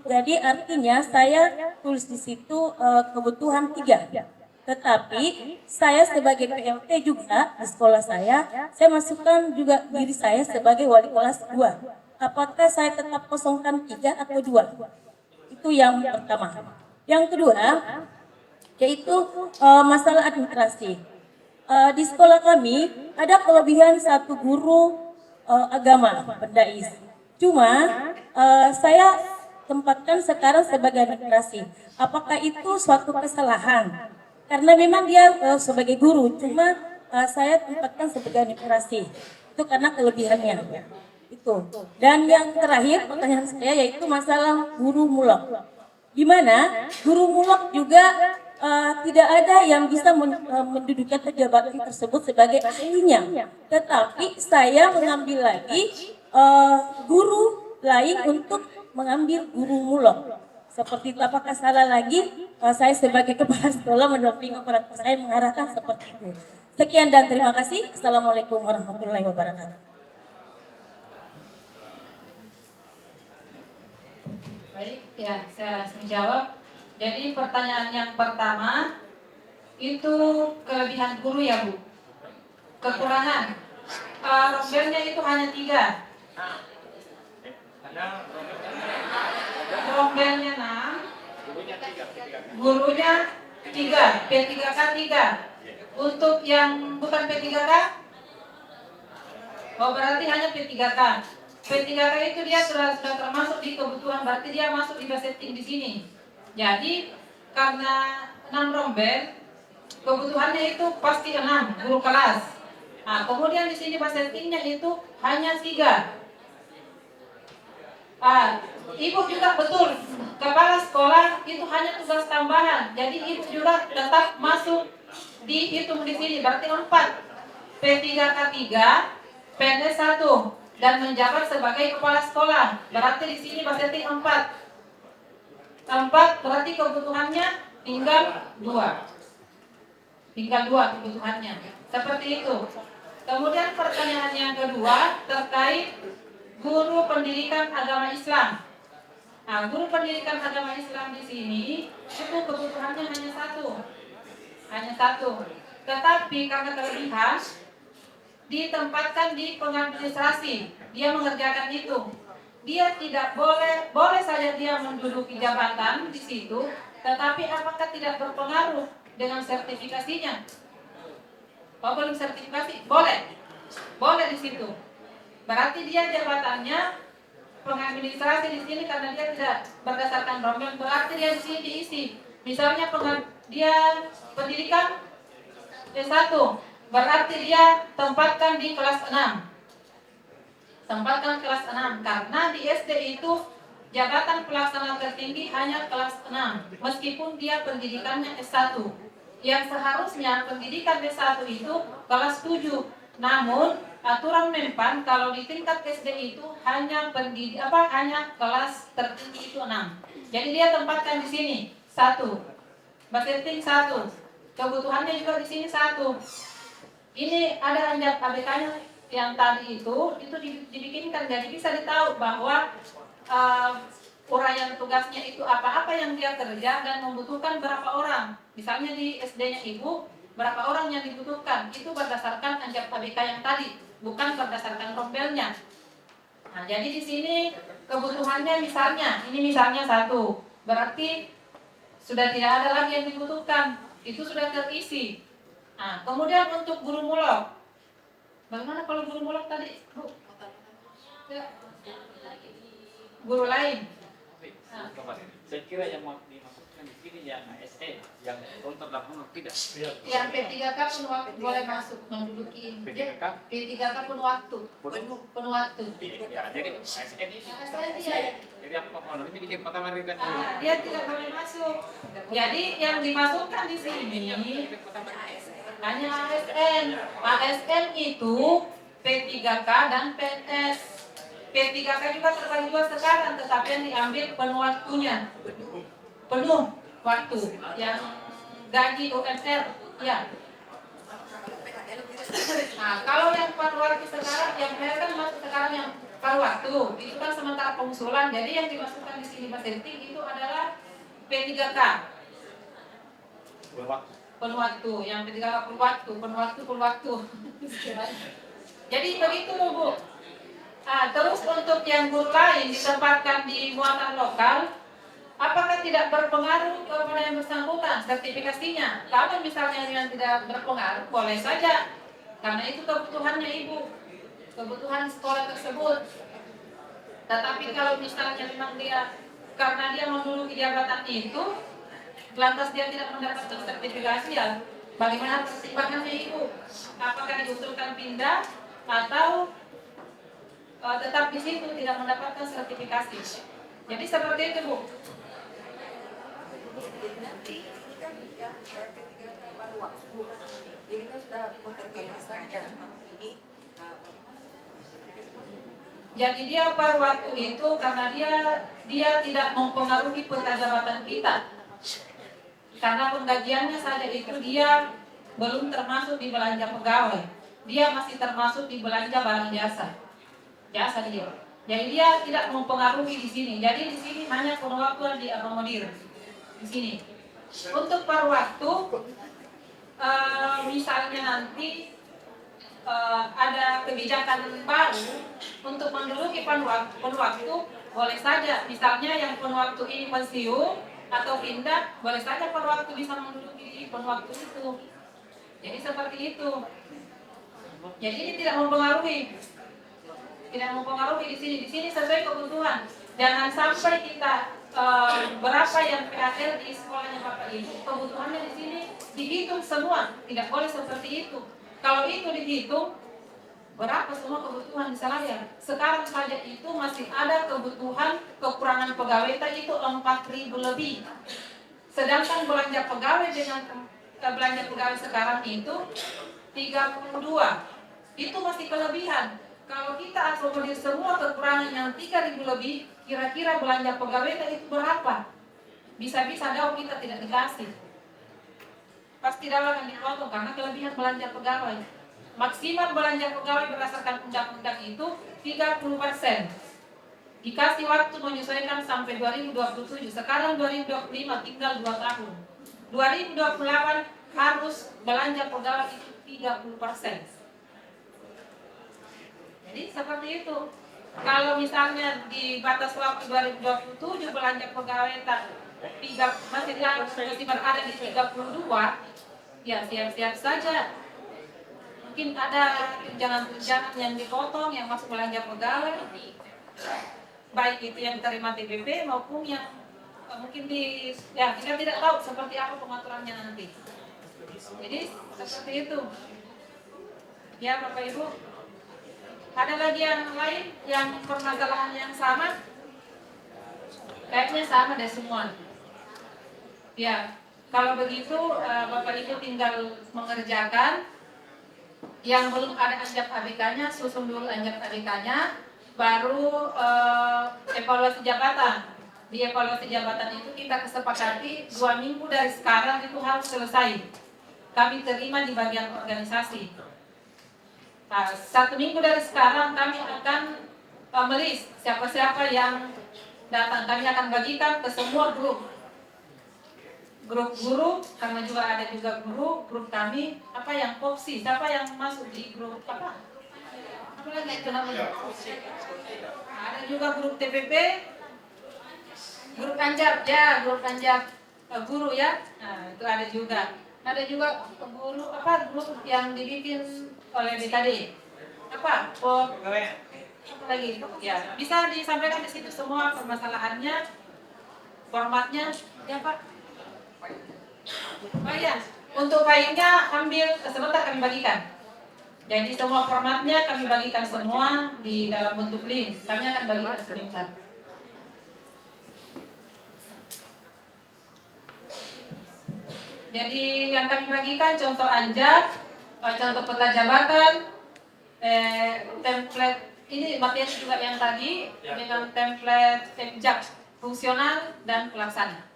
Jadi artinya saya tulis di situ kebutuhan 3. Tetapi saya sebagai PLT juga di sekolah saya masukkan juga diri saya sebagai wali kelas 2. apakah saya tetap kosongkan 3 atau 2? Itu yang pertama. Yang kedua, yaitu masalah administrasi. Di sekolah kami ada kelebihan satu guru agama, pendais. Cuma saya tempatkan sekarang sebagai administrasi. Apakah itu suatu kesalahan? Karena memang dia sebagai guru, cuma saya tempatkan sebagai administrasi. Itu karena kelebihannya. Itu. Dan yang terakhir pertanyaan saya yaitu masalah guru mulok. Di mana guru mulok juga tidak ada yang bisa mendudukan jabatan tersebut sebagai ahlinya. Tetapi saya mengambil lagi guru lain untuk mengambil guru mulok. Seperti itu, apakah salah lagi saya sebagai kepala sekolah mendampingi operator saya mengarahkan seperti itu. Sekian dan terima kasih. Assalamualaikum warahmatullahi wabarakatuh. Baik, ya saya langsung jawab. Jadi pertanyaan yang pertama itu kelebihan guru ya Bu. Kekurangan rombelnya itu hanya 3. Rombelnya 6, gurunya 3, P3K 3. Untuk yang bukan P3K, oh berarti hanya P3K. P3K itu dia sudah termasuk di kebutuhan, berarti dia masuk di setting di sini. Jadi karena 6 rombel, kebutuhannya itu pasti 6 guru kelas. Nah, kemudian di sini settingnya itu hanya 3. Ibu juga betul, kepala sekolah itu hanya tugas tambahan. Jadi ibu juga tetap masuk dihitung di sini, berarti 4. P3K 3, PNS 1 dan menjabat sebagai kepala sekolah. Berarti di sini setting 4. 4 berarti kebutuhannya tinggal 2. Tinggal 2 kebutuhannya. Seperti itu. Kemudian pertanyaan yang kedua terkait guru pendidikan agama Islam. Nah, guru pendidikan agama Islam di sini itu kebutuhannya hanya 1. Hanya 1. Tetapi karena kelebihan ditempatkan di pengadministrasi, dia mengerjakan itu. Dia tidak boleh saja dia menduduki jabatan di situ, tetapi apakah tidak berpengaruh dengan sertifikasinya? Oh, belum sertifikasi? Boleh. Boleh di situ. Berarti dia jabatannya pengadministrasi di sini karena dia tidak berdasarkan rombel, berarti dia di sini diisi. Misalnya dia pendidikan S1, berarti dia tempatkan di kelas 6. Tempatkan kelas 6 karena di SD itu jabatan pelaksana tertinggi hanya kelas 6 meskipun dia pendidikannya S1. Yang seharusnya pendidikan S1 itu kelas 7. Namun aturan Menpan kalau di tingkat SD itu hanya hanya kelas tertinggi itu 6. Jadi dia tempatkan di sini 1. Baseting 1. Kebutuhannya juga di sini 1. Ini ada anjat ABK-nya yang tadi itu dibikinkan, jadi bisa ditahu bahwa uraian tugasnya itu apa yang dia kerja dan membutuhkan berapa orang. Misalnya di SD-nya ibu berapa orang yang dibutuhkan, itu berdasarkan anjat ABK yang tadi, bukan berdasarkan rombelnya. Nah, jadi di sini kebutuhannya misalnya 1, berarti sudah tidak ada lagi yang dibutuhkan, itu sudah terisi. Nah, kemudian untuk guru mulok, bagaimana kalau guru mulok tadi, Bu? Ya. Guru lain. Nah. Saya kira yang mau dimasukkan di sini yang ASN, yang kontrol lapangan tidak. Yang P3K penuh waktu boleh masuk menduduki. P3K penuh waktu. Penuh waktu. Ya, jadi ASN ini. Jadi apa kalau ini bikin pertama kan? Dia tidak boleh masuk. Jadi yang dimasukkan di sini hanya ASN. ASN itu P3K dan PNS. P3K juga terbagi 2 sekarang, tetapi yang diambil penuh waktunya. Penuh waktu. Yang gaji UMR, ya. Nah, kalau yang paruh waktu sekarang, yang kan masuk sekarang yang paruh waktu, itu kan sementara pengusulan. Jadi yang dimasukkan di sini Baseting itu adalah P3K. Penuh waktu, yang P3K penuh waktu. Jadi begitu Bu. Terus untuk yang guru lain ditempatkan di muatan lokal, apakah tidak berpengaruh kepada yang bersangkutan sertifikasinya? Kalau misalnya yang tidak berpengaruh, boleh saja, karena itu kebutuhannya ibu, kebutuhan sekolah tersebut. Tetapi kalau misalnya memang dia, karena dia menduduki jabatan itu, lantas dia tidak mendapatkan sertifikasi, ya bagaimana pertimbangannya ibu? Apakah diusulkan pindah atau tetap di situ tidak mendapatkan sertifikasi? Jadi seperti itu Bu. Nanti ini kan yang ketiga baru waktu. Jadi kita sudah memperkenalkan ini. Jadi dia paruh waktu itu karena dia tidak mempengaruhi peta jabatan kita. Karena penggajiannya saja itu dia belum termasuk di belanja pegawai. Dia masih termasuk di belanja barang jasa. Jasa dia. Jadi dia tidak mempengaruhi di sini. Jadi di sini hanya penwaktuan diakomodir. Di sini. Untuk paruh waktu, misalnya nanti ada kebijakan baru untuk menduduki penwaktu, boleh saja. Misalnya yang penwaktu ini pensiun atau pindah, boleh saja penwaktu bisa menduduki penwaktu itu. Jadi seperti itu. Jadi ini tidak mempengaruhi. Tidak mempengaruhi di sini. Di sini sesuai kebutuhan. Jangan sampai kita berapa yang PHL di sekolahnya Bapak Ibu, kebutuhannya di sini dihitung semua. Tidak boleh seperti itu. Kalau itu dihitung, berapa semua kebutuhan di saya? Sekarang saja itu masih ada kebutuhan kekurangan pegawai itu 4.000 lebih. Sedangkan belanja pegawai dengan belanja pegawai sekarang itu 32. Itu masih kelebihan. Kalau kita akomodir semua kekurangan yang 3.000 lebih, kira-kira belanja pegawai itu berapa? Bisa-bisa jauh kita tidak dikasih. Pasti dalam yang dipotong karena kelebihan belanja pegawai. Maksimal belanja pegawai berdasarkan undang-undang itu 30%. Dikasih waktu menyesuaikan sampai 2027. Sekarang 2025 tinggal 2 tahun. 2028 harus belanja pegawai itu 30%. Jadi seperti itu. Kalau misalnya di batas waktu 2027 belanja pegawai masih berada di 32, ya siap-siap saja. Mungkin ada tunjangan-tunjangan yang dipotong yang masuk belanja pegawai, baik itu yang terima TPP maupun yang mungkin kita tidak tahu seperti apa pengaturannya nanti. Jadi seperti itu. Ya Bapak Ibu, ada lagi yang lain yang permasalahan yang sama? Kayaknya sama deh semua. Ya, kalau begitu Bapak Ibu tinggal mengerjakan. Yang belum ada anjak ABK-nya, susun dulu anjak ABK-nya, baru evaluasi jabatan. Di evaluasi jabatan itu kita kesepakati 2 minggu dari sekarang itu harus selesai. Kami terima di bagian organisasi. Nah, 1 minggu dari sekarang kami akan melis siapa-siapa yang datang. Kami akan bagikan ke semua grup guru, karena juga ada juga grup kami, apa yang popsi, siapa yang masuk di grup apa lagi itu namanya? Ada juga grup TPP, grup anjab ya, grup anjab guru ya. Nah, itu ada juga guru grup yang dibikin oleh BKD. Apa lagi? Ya, bisa disampaikan di situ semua permasalahannya, formatnya, ya Pak. Oh iya, untuk filenya ambil sebentar kami bagikan. Jadi semua formatnya kami bagikan semua di dalam bentuk link. Kami akan bagikan sebentar. Jadi yang kami bagikan contoh anjak, contoh peta jabatan, template ini materi juga yang tadi dengan template anjak fungsional dan pelaksana.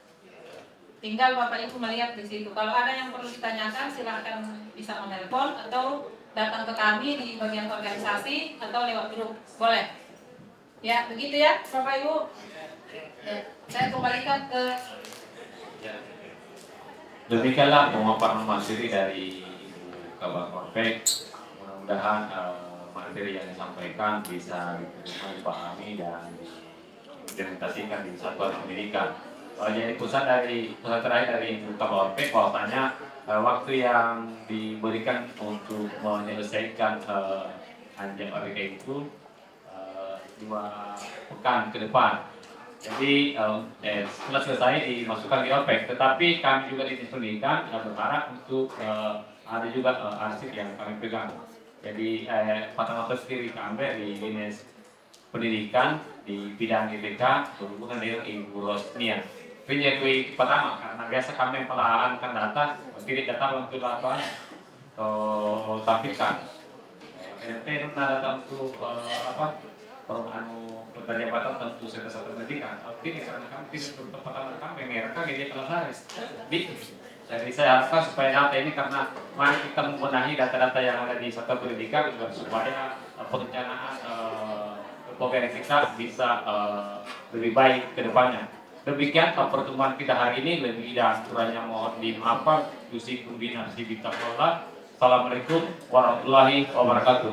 Tinggal Bapak Ibu melihat di situ. Kalau ada yang perlu ditanyakan, silakan bisa menelpon atau datang ke kami di bagian organisasi atau lewat grup. Boleh. Ya, begitu ya, Bapak Ibu. Ya, saya kembalikan ke. Demikianlah pemaparan materi dari Ibu Kabar Korpek. Mudah-mudahan materi yang disampaikan bisa dipahami dan diimplementasikan di satuan pendidikan. Jadi pusat terakhir dari KPOP bahwasanya waktu yang diberikan untuk menyelesaikan anjing ABK itu 2 pekan ke depan. Jadi setelah selesai dimasukkan di OPEC, tetapi kami juga di Dinas Pendidikan berharap untuk ada juga arsip yang kami pegang. Jadi Fatma sendiri kami di Dinas Pendidikan di bidang IPK berhubungan dengan Ibu Rosnia. Ini pertama karena biasa kami melakukan data, tidak data untuk apa atau tafikan. Itu data untuk apa? Pertanyaan tentu satu pendidikan. Tapi karena kami tidak bertepatan kami mereka jadi kelas jadi saya harapkan supaya data ini karena mari kita membenahi data-data yang ada di satu pendidikan supaya perencanaan program kita bisa lebih baik ke depannya. Demikian pertemuan kita hari ini, lebih dan kurangnya mohon dimaafkan. Yusi kombinasi kita kelola. Assalamualaikum warahmatullahi wabarakatuh.